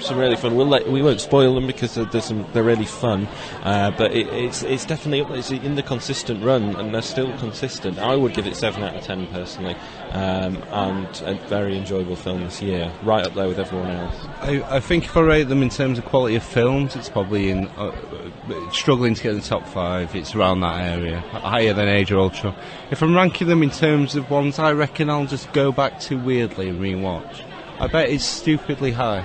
some really fun. We won't spoil them because they're really fun, but it's definitely it's in the consistent run, and they're still consistent. I would give it 7 out of 10 personally, and a very enjoyable film this year, right up there with everyone else.
I think if I rate them in terms of quality of films, it's probably in struggling to get in the top 5. It's around that area, higher than Age of Ultron. If I'm ranking them in terms of ones, I reckon I'll just go back to weirdly and rewatch. I bet it's stupidly high.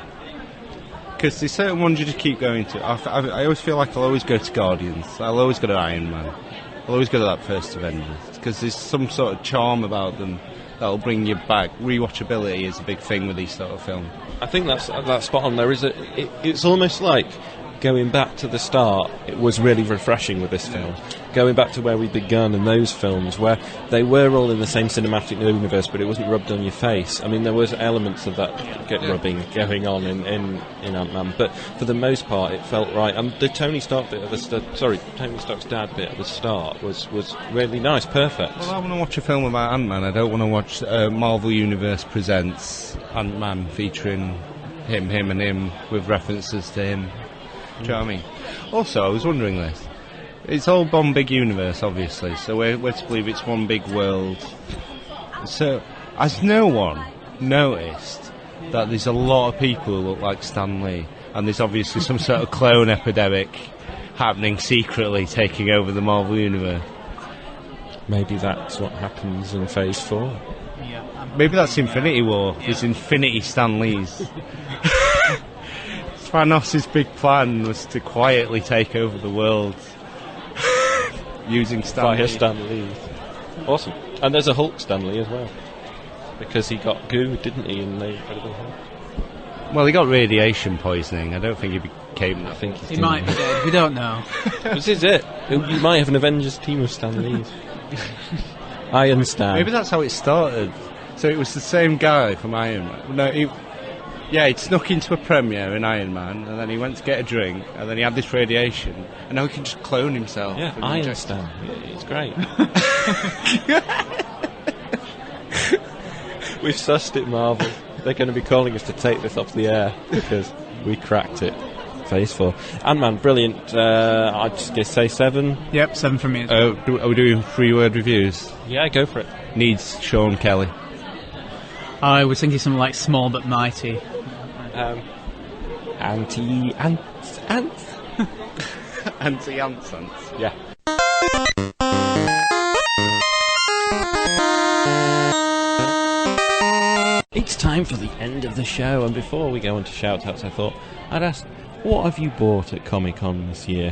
Because there's certain ones you just keep going to. I always feel like I'll always go to Guardians. I'll always go to Iron Man. I'll always go to that first Avengers. Because there's some sort of charm about them that'll bring you back. Rewatchability is a big thing with these sort of films.
I think that's spot on. It's almost like going back to the start. It was really refreshing with this film. Going back to where we'd begun in those films, where they were all in the same cinematic universe, but it wasn't rubbed on your face. I mean, there was elements of that rubbing going on in Ant-Man, but for the most part, it felt right. And the Tony Stark's dad bit at the start was really nice, perfect.
Well, I want to watch a film about Ant-Man. I don't want to watch Marvel Universe Presents Ant-Man featuring him and him with references to him. Do you know what I mean? Also, I was wondering this. It's all one big universe, obviously, so we're to believe it's one big world. So, has no one noticed that there's a lot of people who look like Stan Lee, and there's obviously some sort of clone epidemic happening secretly, taking over the Marvel Universe?
Maybe that's what happens in Phase 4.
Yeah.
Maybe that's Infinity War. There's Infinity Stan Lees. Thanos' big plan was to quietly take over the world using Stan Lee.
Stan Lee. Awesome. And there's a Hulk Stan Lee as well, because he got goo, didn't he, in the Incredible Hulk?
Well, he got radiation poisoning. I don't think he became that.
I think
He might be dead. We don't know.
This is it. You might have an Avengers team of Stan Lees. Iron Stan.
Maybe that's how it started. So it was the same guy from Iron Man. No, he'd snuck into a premiere in Iron Man, and then he went to get a drink, and then he had this radiation, and now he can just clone himself.
Yeah, Iron Stan. It's great. We've sussed it, Marvel. They're going to be calling us to take this off the air, because we cracked it. Phase 4. Ant-Man, brilliant. I'd just say 7.
Yep, 7 from me as well.
Are we doing 3-word reviews?
Yeah, go for it.
Needs Sean Kelly.
I was thinking something like Small But Mighty.
Anti-ants.
Anti-ants.
Yeah. It's time for the end of the show, and before we go on to shout-outs, I thought I'd ask, what have you bought at Comic-Con this year?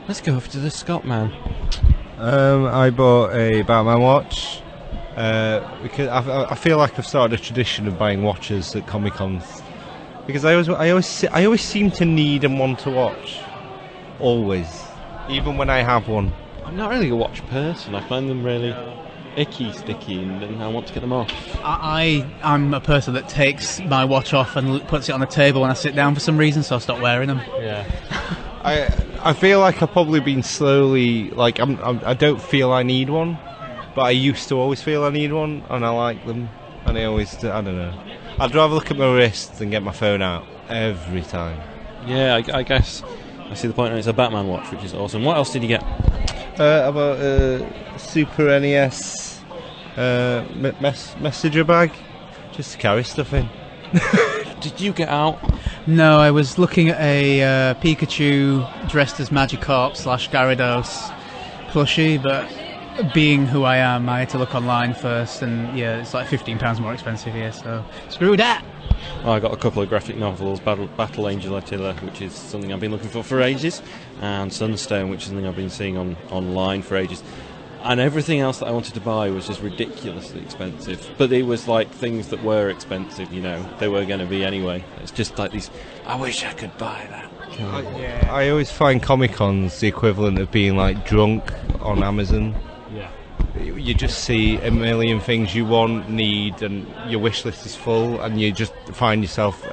Let's go over to the Scott man.
I bought a Batman watch. Because I feel like I've started a tradition of buying watches at Comic-Cons, because I always seem to need and want to watch, always, even when I have one.
I'm not really a watch person. I find them really sticky, and I want to get them off.
I'm a person that takes my watch off and puts it on a table when I sit down for some reason, so I stop wearing them.
Yeah.
I feel like I've probably been slowly, like, I don't feel I need one. But I used to always feel I need one, and I like them, and I always do, I don't know. I'd rather look at my wrist than get my phone out every time.
Yeah, I guess I see the point, and it's a Batman watch, which is awesome. What else did you get?
About a Super NES messenger bag, just to carry stuff in.
Did you get out?
No, I was looking at a Pikachu dressed as Magikarp / Gyarados plushie, but being who I am, I had to look online first, and yeah, it's like £15 more expensive here, so screw that!
Well, I got a couple of graphic novels, Battle Angel Attila, which is something I've been looking for ages, and Sunstone, which is something I've been seeing online for ages. And everything else that I wanted to buy was just ridiculously expensive. But it was like things that were expensive, you know, they were going to be anyway. It's just like these, I wish I could buy that.
I always find Comic-Cons the equivalent of being like drunk on Amazon.
Yeah.
You just see a million things you want, need, and your wish list is full, and you just find yourself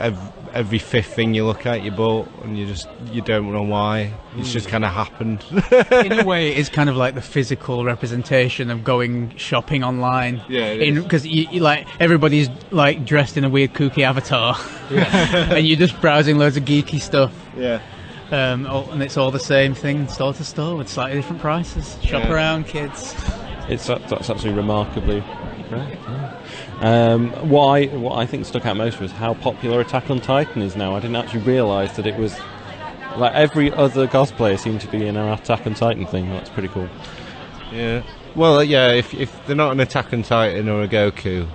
every fifth thing you look at you bought, and you don't know why. It's just kind of happened.
In a way, it's kind of like the physical representation of going shopping online.
Yeah,
because you like everybody's like dressed in a weird kooky avatar, and you're just browsing loads of geeky stuff.
Yeah.
And it's all the same thing, store to store, with slightly different prices. Shop around, kids.
That's absolutely remarkably great. Yeah. What I think stuck out most was how popular Attack on Titan is now. I didn't actually realise that it was like every other cosplayer seemed to be in an Attack on Titan thing. That's pretty cool.
Yeah. Well, yeah. If they're not an Attack on Titan or a Goku,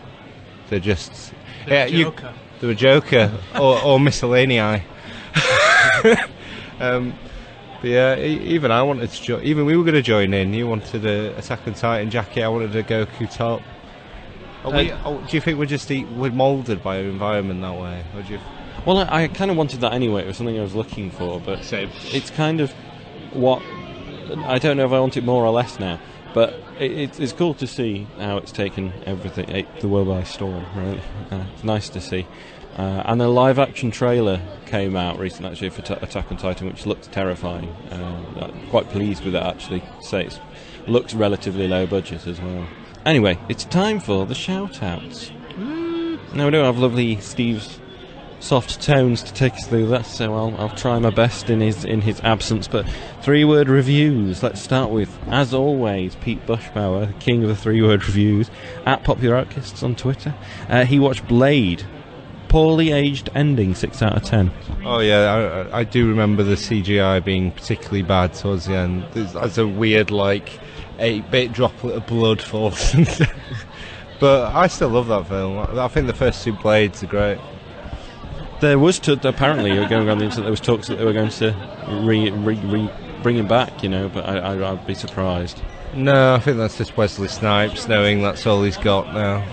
they're just
They're Joker.
They're a Joker or miscellaneous. But yeah, even I wanted to even we were going to join in. You wanted a Attack on Titan jacket. I wanted a Goku top. Do you think we're moulded by our environment that way? Or do you?
Well, I kind of wanted that anyway. It was something I was looking for, but
Same.
It's kind of what I don't know if I want it more or less now. But it's cool to see how it's taken everything, the world by storm. Really, it's nice to see. And a live-action trailer came out recently, actually, for Attack on Titan, which looked terrifying. I'm quite pleased with it, actually. It looks relatively low budget as well. Anyway, it's time for the shout-outs. Now, we don't have lovely Steve's soft tones to take us through that, so I'll try my best in his absence. But 3-word reviews. Let's start with, as always, Pete Bushpower, king of the 3-word reviews, at Popular Artists on Twitter. He watched Blade. Poorly aged ending, 6 out of 10.
Oh yeah, I do remember the CGI being particularly bad towards the end. There's a weird 8-bit droplet of blood falls. But I still love that film. I think the first 2 Blades are great.
There was apparently going around the internet. There was talks that they were going to bring him back, but I'd be surprised.
No, I think that's just Wesley Snipes knowing that's all he's got now.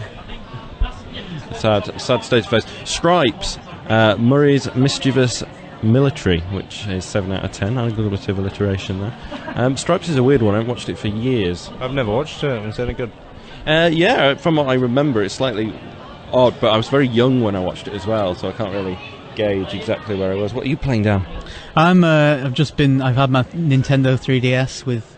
Sad state of affairs. Stripes, Murray's Mischievous Military, which is 7 out of 10. A little bit of alliteration there. Stripes is a weird one. I haven't watched it for years.
I've never watched it. Was it any good?
Yeah, from what I remember, it's slightly odd, but I was very young when I watched it as well, so I can't really gauge exactly where I was. What are you playing, Dan?
I've had my Nintendo 3DS with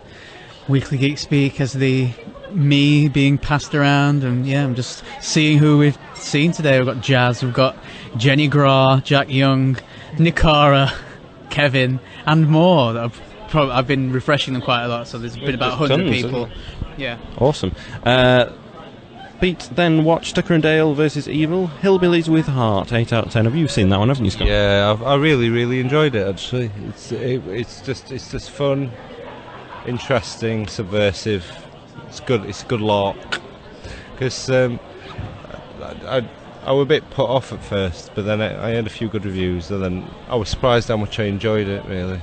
Weekly Geek Speak as the me being passed around, and I'm just seeing who we've seen today. We've got Jazz, we've got Jenny Graw, Jack Young, Nikara, Kevin, and more. I've been refreshing them quite a lot, so there's been about 100 people. Yeah.
Awesome. Pete then watched Tucker and Dale versus Evil, Hillbillies with Heart, 8 out of 10. Have you seen that one, haven't you, Scott?
Yeah, I really, really enjoyed it, actually. It's just fun, interesting, subversive. It's good. It's a good lark. Because I was a bit put off at first, but then I had a few good reviews, and then I was surprised how much I enjoyed it, really,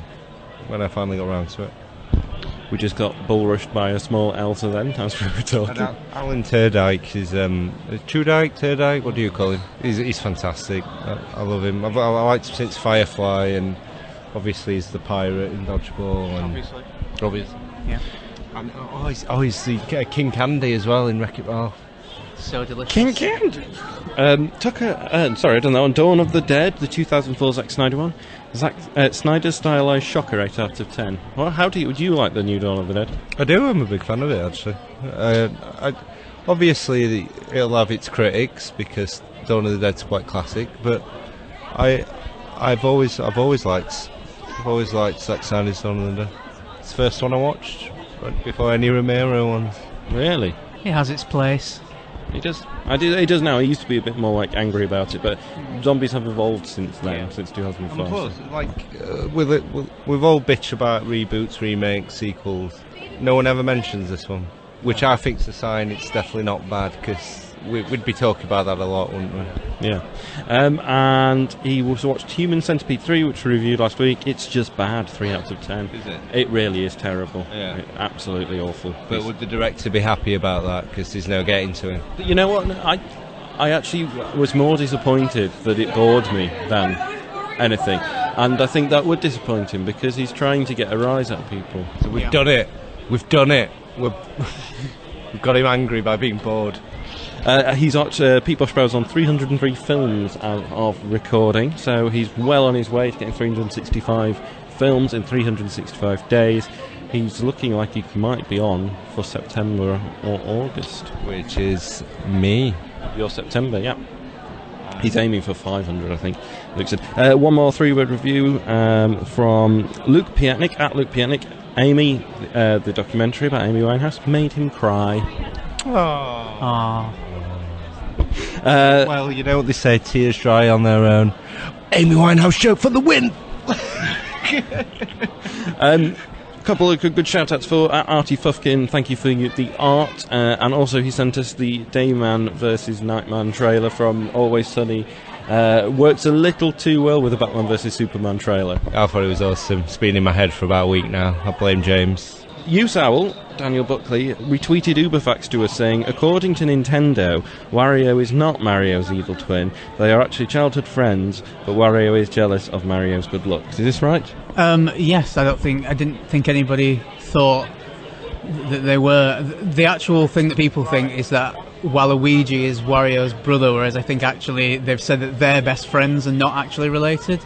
when I finally got around to it.
We just got bull rushed by a small Elsa then, as we were talking.
Alan Turdyke is Turdyke, what do you call him? He's fantastic. I love him. I've liked him since Firefly, and obviously he's the pirate in Dodgeball. And obviously.
Yeah.
And he's the King Candy as well in Wreck-It Ralph.
So delicious.
King Candy! Tucker, sorry, I don't know, on Dawn of the Dead, the 2004 Zack Snyder one. Zack Snyder's stylized shocker, 8 out of 10. Well, would you like the new Dawn of the Dead?
I do, I'm a big fan of it, actually. Obviously, it'll have its critics, because Dawn of the Dead's quite classic, but I've always liked Zack Snyder's Dawn of the Dead. It's the first one I watched, right before any Romero ones.
Really?
It has its place.
He does. He does now. He used to be a bit more angry about it, but zombies have evolved since then, since 2005.
And plus, we've all bitch about reboots, remakes, sequels. No one ever mentions this one, which I think's a sign it's definitely not bad, because we'd be talking about that a lot, wouldn't we?
Yeah. And he also watched Human Centipede 3, which we reviewed last week. It's just bad, 3 out of 10.
Is it?
It really is terrible.
Yeah.
Absolutely awful.
But would the director be happy about that, because there's no getting to him?
You know what? I actually was more disappointed that it bored me than anything. And I think that would disappoint him, because he's trying to get a rise out of people.
So we've done it. We've done it. We've got him angry by being bored.
He's got Pete Bushbow's on 303 films of recording, so he's well on his way to getting 365 films in 365 days. He's looking like he might be on for September or August.
Which is me.
Your September, yeah. He's aiming for 500, I think. Luke said. One more 3-word review from Luke Piatnik, at Luke Piatnik. Amy, the documentary about Amy Winehouse, made him cry.
Aww.
Well, you know what they say, tears dry on their own. Amy Winehouse joke for the win!
Couple of good shout-outs for Artie Fufkin. Thank you for the art. And also he sent us the Dayman versus Nightman trailer from Always Sunny. Works a little too well with the Batman vs Superman trailer.
I thought it was awesome. It's been in my head for about a week now. I blame James.
Usowl, Daniel Buckley, retweeted Uberfax to us saying, according to Nintendo, Wario is not Mario's evil twin. They are actually childhood friends, but Wario is jealous of Mario's good looks. Is this right?
Yes, I didn't think anybody thought that they were. The actual thing that people think is that Waluigi is Wario's brother, whereas I think actually they've said that they're best friends and not actually related.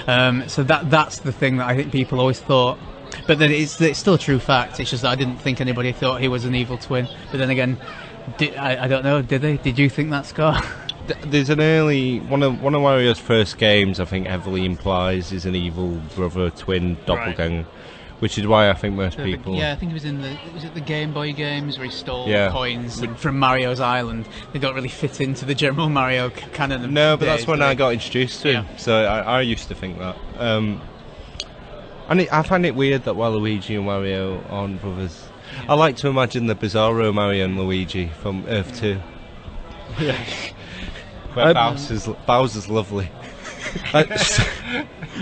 So that's the thing that I think people always thought. But then it's still a true fact. It's just that I didn't think anybody thought he was an evil twin. But then again, I don't know. Did they? Did you think that, Scott?
There's an early one of Wario's first games. I think heavily implies is an evil brother, twin, doppelganger, which is why I think most people.
I think it was in the Game Boy games where he stole coins from Mario's Island. They don't really fit into the general Mario canon.
No, but that's when I got introduced to him. So I used to think that. And I find it weird that Waluigi and Wario aren't brothers. I like to imagine the Bizarro Mario and Luigi from Earth 2. Yeah. Where Bowser's lovely.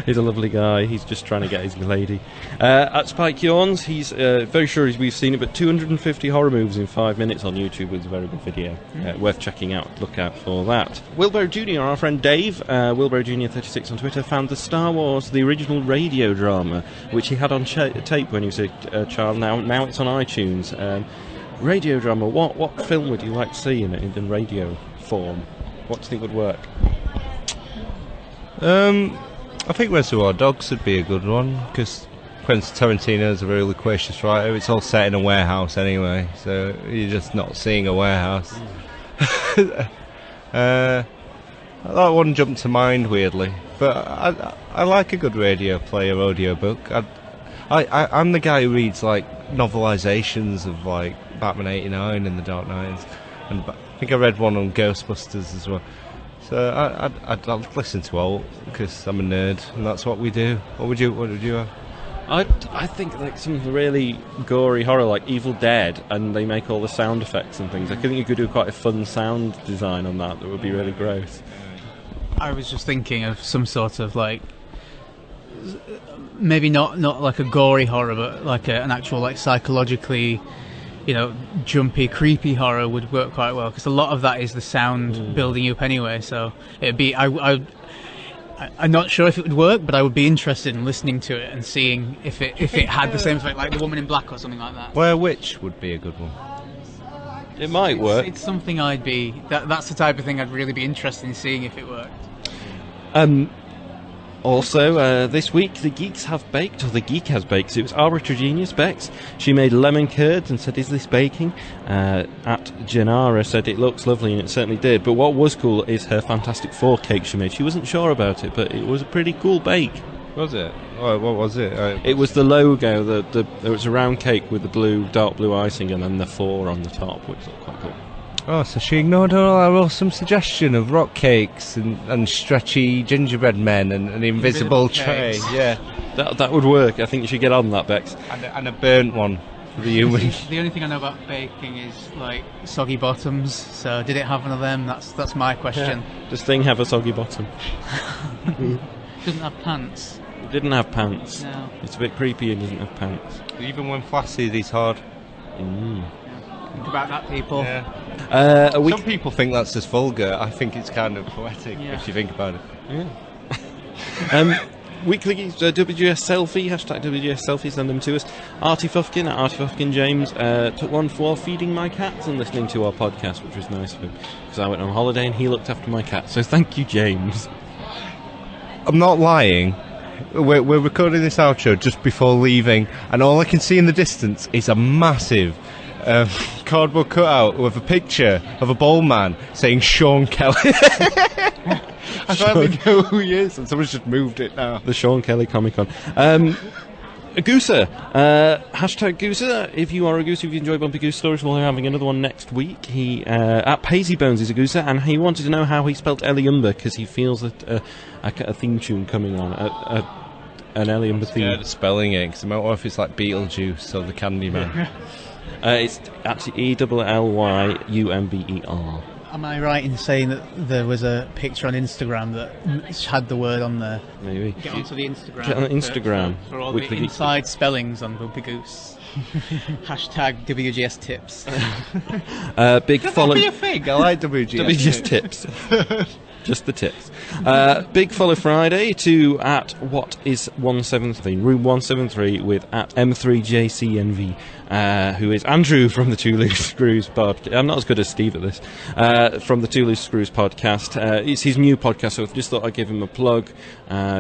He's a lovely guy. He's just trying to get his lady. At Spike Yawns, he's very sure we've seen it, but 250 horror movies in 5 minutes on YouTube is a very good video. Worth checking out. Look out for that. Wilbur Jr., our friend Dave, Wilbur Jr. 36 on Twitter, found the Star Wars, the original radio drama, which he had on tape when he was a child. Now it's on iTunes. Radio drama, what film would you like to see in radio form? What do you think would work?
I think Reservoir Dogs would be a good one, because Quentin Tarantino's a very loquacious writer. It's all set in a warehouse anyway, so you're just not seeing a warehouse. That one jumped to mind weirdly, but I like a good radio play or audiobook. I'm the guy who reads like novelizations of like Batman 89 and The Dark Knight, and I think I read one on Ghostbusters as well. So I'd listen to all because I'm a nerd, and that's what we do. What would you have?
I think like some really gory horror, like Evil Dead, and they make all the sound effects and things. I think you could do quite a fun sound design on that would be really gross.
I was just thinking of some sort of like, maybe not like a gory horror, but like an actual like psychologically, jumpy, creepy horror would work quite well, because a lot of that is the sound building you up anyway. So it'd be, I'm not sure if it would work, but I would be interested in listening to it and seeing if it had the same effect, like The Woman in Black or something like that.
Blair Witch would be a good one.
It might work.
It's something that's the type of thing I'd really be interested in seeing if it worked.
Also, this week, the Geek has baked. So it was Arbitrary Genius Bex. She made lemon curds and said, is this baking? At Janara said it looks lovely, and it certainly did. But what was cool is her Fantastic Four cake she made. She wasn't sure about it, but it was a pretty cool bake.
Was it? Oh, what was it?
It was the logo. There was a round cake with the dark blue icing, and then the 4 on the top, which looked quite cool.
Oh, so she ignored all our awesome suggestion of rock cakes and stretchy gingerbread men and an invisible tray. Yeah,
that would work. I think you should get on that, Bex.
And a burnt one for the human.
The only thing I know about baking is like soggy bottoms. So did it have one of them? That's my question.
Yeah. Does Thing have a soggy bottom?
Doesn't have pants.
It didn't have pants.
No.
It's a bit creepy. It doesn't have pants.
Even when flaccid, he's hard.
Think about that, people.
Yeah. Some people think that's just vulgar. I think it's kind of poetic if you think about it.
Yeah. Weekly Geeks, WGS Selfie, hashtag WGS Selfie, send them to us. Artie Fufkin at Artie Fufkin James took one for feeding my cats and listening to our podcast, which was nice of him, because I went on holiday and he looked after my cat. So thank you, James.
I'm not lying. We're recording this outro just before leaving, and all I can see in the distance is a massive cardboard cutout with a picture of a bald man saying Sean Kelly. I finally know who he is, and someone's just moved it now.
The Sean Kelly Comic Con. Gooser, hashtag Gooser. If you are a Gooser, if you enjoy Bumpy Goose Stories, we'll be having another one next week. He at Paisley Bones is a Gooser, and he wanted to know how he spelt Eliumba because he feels that a theme tune coming on, an Eliumba theme.
Yeah, spelling it, because I don't know if it's like Beetlejuice or the Candyman.
It's actually ELLYUMBER.
Am I right in saying that there was a picture on Instagram that had the word on there?
Maybe.
Get onto the Instagram.
Get on Instagram.
For all the inside spellings on Bumpy Goose. Hashtag WGS Tips.
Big follow.
That'd be a thing. I like WGS
Tips. Just the tips. Big follow Friday to at what is 173 room 173 with at M3JCNV, who is Andrew from the Two Loose Screws podcast. I'm not as good as Steve at this. From the Two Loose Screws podcast. It's his new podcast, so I just thought I'd give him a plug.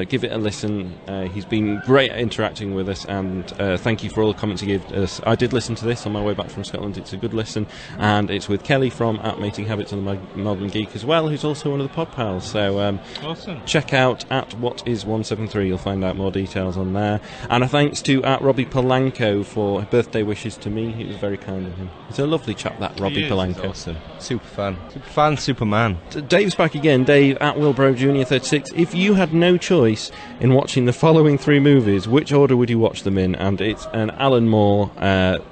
Give it a listen. He's been great at interacting with us, and thank you for all the comments he gave us. I did listen to this on my way back from Scotland. It's a good listen, and it's with Kelly from at Mating Habits and the Modern Geek as well, who's also one of the pod pals. So
awesome.
Check out at what is 173. You'll find out more details on there. And a thanks to at Robbie Polanco for birthday wishes to me. It was very kind of him. He's a lovely chap, that Robbie Polanco.
Awesome. Super fan, Superman.
Dave's back again. Dave at Wilbro Jr. 36. If you had no choice in watching the following three movies, which order would you watch them in? And it's an Alan Moore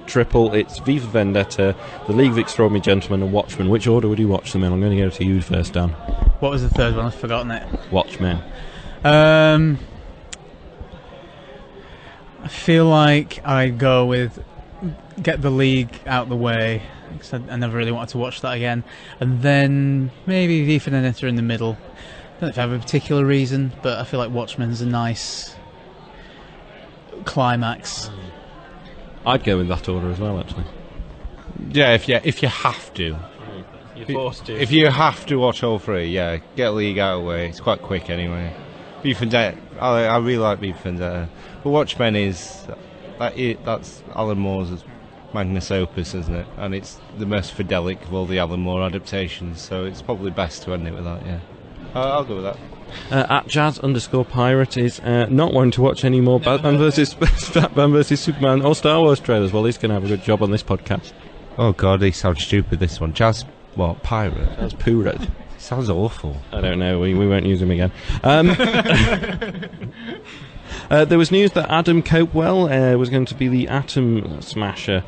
triple. It's V for Vendetta, The League of Extraordinary Gentlemen, and Watchmen. Which order would you watch them in? I'm going to go to you first, Dan.
What was the third one? I've forgotten it.
Watchmen.
I feel like I'd go with get The League out the way, because I never really wanted to watch that again, and then maybe V for Vendetta in the middle. I don't know if I have a particular reason, but I feel like Watchmen's a nice climax.
I'd go in that order as well, actually.
Yeah, if you have to.
You're forced to.
If you have to watch all three, yeah, get League out of the way. It's quite quick anyway. V for Vendetta, I really like V for Vendetta. But Watchmen is that's Alan Moore's magnus opus, isn't it? And it's the most fidelic of all the Alan Moore adaptations, so it's probably best to end it with that, yeah. I'll go with that.
At Jazz_Pirate is not wanting to watch any more Batman vs Superman or Star Wars trailers. Well, he's going to have a good job on this podcast.
Oh god, he sounds stupid, this one. Jazz, what, Pirate?
That's Pirate.
Sounds awful.
I don't know, we won't use him again. There was news that Adam Copewell was going to be the Atom Smasher.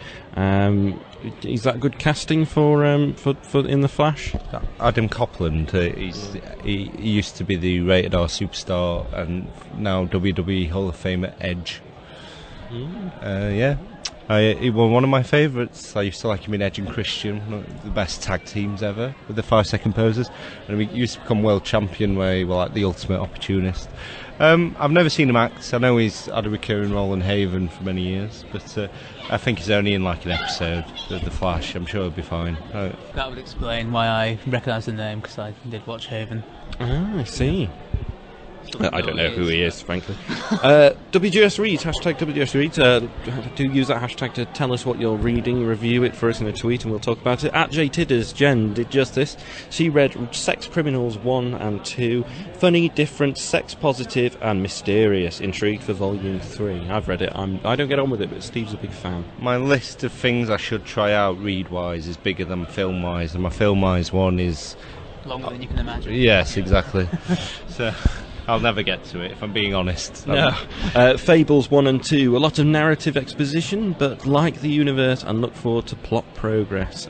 Is that good casting for in the Flash?
Adam Copland, he used to be the Rated R superstar and now WWE Hall of Famer Edge. Yeah. He was one of my favourites. I used to like him in Edge and Christian, one of the best tag teams ever, with the 5-second poses. And he used to become world champion, where he was like the ultimate opportunist. I've never seen him act. I know he's had a recurring role in Haven for many years, but I think he's only in like an episode of The Flash. I'm sure he'll be fine.
That would explain why I recognise the name, because I did watch Haven.
Ah, I see. I don't know who he is, frankly. WGS Reads, hashtag WGS Reads. Do use that hashtag to tell us what you're reading, review it for us in a tweet, and we'll talk about it. At J Tidders, Jen did just this. She read Sex Criminals 1 and 2. Funny, different, sex positive, and mysterious. Intrigued for Volume 3. I've read it. I don't get on with it, but Steve's a big fan.
My list of things I should try out read-wise is bigger than film-wise, and my film-wise one is...
longer than you can imagine.
Yes, exactly. So... I'll never get to it, if I'm being honest.
No. Fables 1 and 2, a lot of narrative exposition, but like the universe, and look forward to plot progress.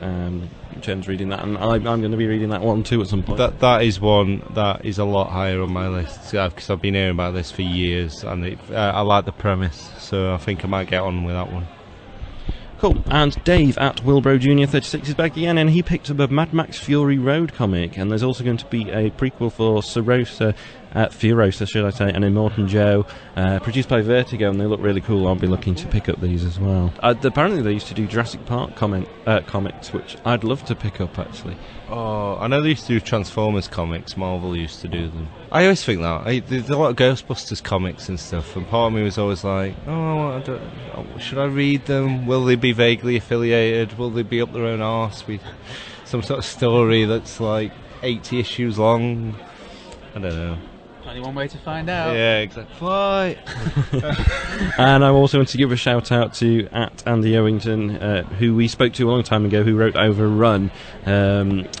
Jen's reading that, and I'm going to be reading that one too at some point.
That is one that is a lot higher on my list, because I've been hearing about this for years, and I like the premise, so I think I might get on with that one.
Cool. And Dave at Wilbro Jr. 36 is back again, and he picked up a Mad Max Fury Road comic, and there's also going to be a prequel for Sarosa Furiosa, should I say, and Immortan Joe, produced by Vertigo, and they look really cool. I'll be looking to pick up these as well. Apparently they used to do Jurassic Park comics, which I'd love to pick up, actually.
Oh, I know they used to do Transformers comics. Marvel used to do them. I always think that. There's a lot of Ghostbusters comics and stuff, and part of me was always like, should I read them? Will they be vaguely affiliated? Will they be up their own arse with some sort of story that's like 80 issues long? I don't know.
Only one way to find out.
Yeah, exactly. Fly!
And I also want to give a shout out to @Andy Owington, who we spoke to a long time ago, who wrote Overrun.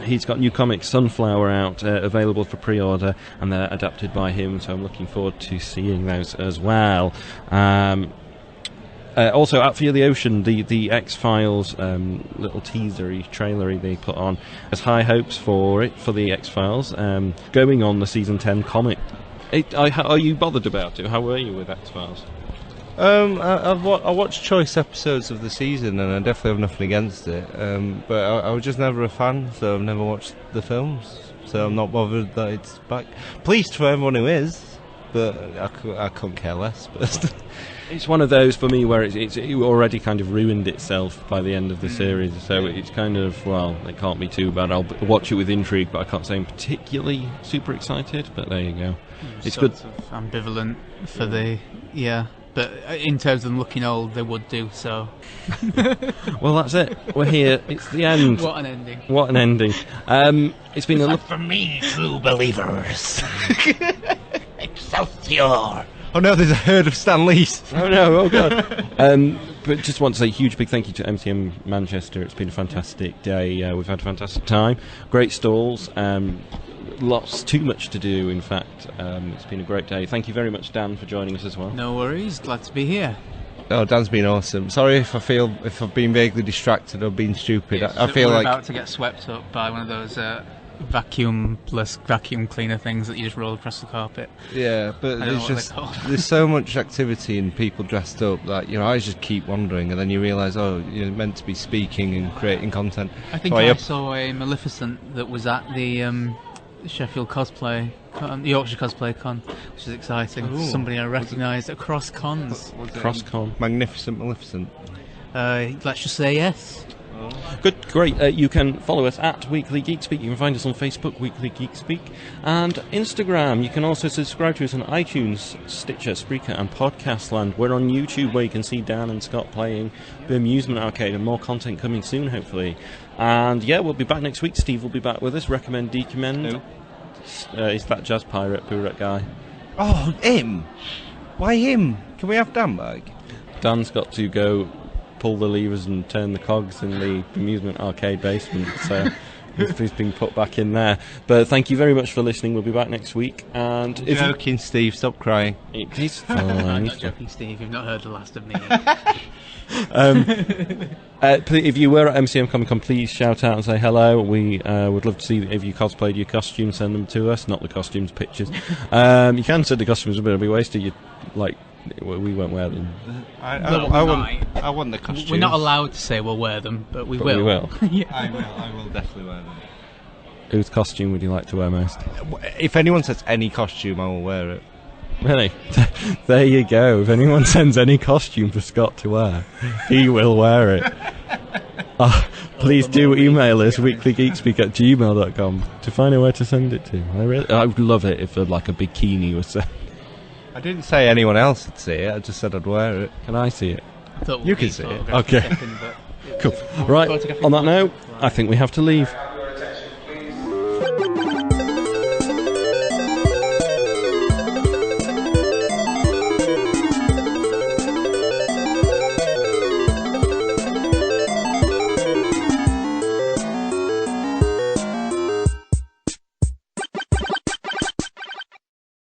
He's got new comics, Sunflower, out, available for pre-order, and they're adapted by him, so I'm looking forward to seeing those as well. Also, Out for the Ocean, the X-Files little teasery, trailery they put on, has high hopes for it, for the X-Files, going on the Season 10 comic. Are you bothered about it? How were you with X-Files?
I watched choice episodes of the season, and I definitely have nothing against it, but I was just never a fan, so I've never watched the films, so I'm not bothered that it's back. Pleased for everyone who is, but I couldn't care less. But
it's one of those for me where it already kind of ruined itself by the end of the series, so it's kind of, well, it can't be too bad. I'll watch it with intrigue, but I can't say I'm particularly super excited, but there you go. It's
sort
good.
Of ambivalent for the, but in terms of them looking old, they would do so.
Well, that's it. We're here. It's the end.
What an ending.
What an ending. It's been a look.
For me, true believers. Excelsior.
oh no, there's a herd of Stan Lees.
Oh no, oh god. But just want to say a huge big thank you to MCM Manchester. It's been a fantastic day. We've had a fantastic time. Great stalls. Too much to do, in fact. It's been a great day. Thank you very much, Dan, for joining us as well.
No worries, glad to be here.
Oh, Dan's been awesome. Sorry if I've been vaguely distracted or been stupid. I feel
we're
like
about to get swept up by one of those vacuum cleaner things that you just roll across the carpet.
yeah, but
I don't know what
there's
they're called.
there's so much activity and people dressed up that I just keep wandering, and then you realise, you're meant to be speaking and creating content.
I think I saw a Maleficent that was at the Sheffield Cosplay Con, the Yorkshire Cosplay Con, which is exciting.
Ooh.
Somebody I recognised across cons.
CrossCon.
Magnificent Maleficent.
Let's just say yes.
Good, great. You can follow us at Weekly Geek Speak. You can find us on Facebook, Weekly Geek Speak, and Instagram. You can also subscribe to us on iTunes, Stitcher, Spreaker, and Podcast Land. We're on YouTube, where you can see Dan and Scott playing the Amusement Arcade, and more content coming soon, hopefully. And yeah, we'll be back next week. Steve will be back with us. Recommend, decommend. Is that Jazz Pirate, Burak guy?
Oh, him? Why him? Can we have Dan back?
Dan's got to go pull the levers and turn the cogs in the Amusement Arcade basement, so he's been put back in there. But thank you very much for listening. We'll be back next week. And if
joking, Steve, stop crying.
He's fine.
I'm
he's
not joking, Steve. You've not heard the last of me.
If you were at MCM Comic Con, please shout out and say hello. We would love to see if you cosplayed your costumes. Send them to us, not the costumes, pictures. You can send the costumes, but it'll be wasted. We won't wear them.
I want the costumes.
We're not allowed to say we'll wear them, but we
But
will.
we will.
Yeah.
I will definitely wear them.
Whose costume would you like to wear most?
If anyone says any costume, I will wear it.
Really? There you go. If anyone sends any costume for Scott to wear, he will wear it. Please do email us weeklygeekspeak@gmail.com to find out where to send it to. I would love it if a bikini was sent.
I didn't say anyone else would see it, I just said I'd wear it.
Can I see it?
Thought
You
we'd
can
be
see it.
photographed in a
Okay.
second, but
Cool. Right, on that note, I think we have to leave.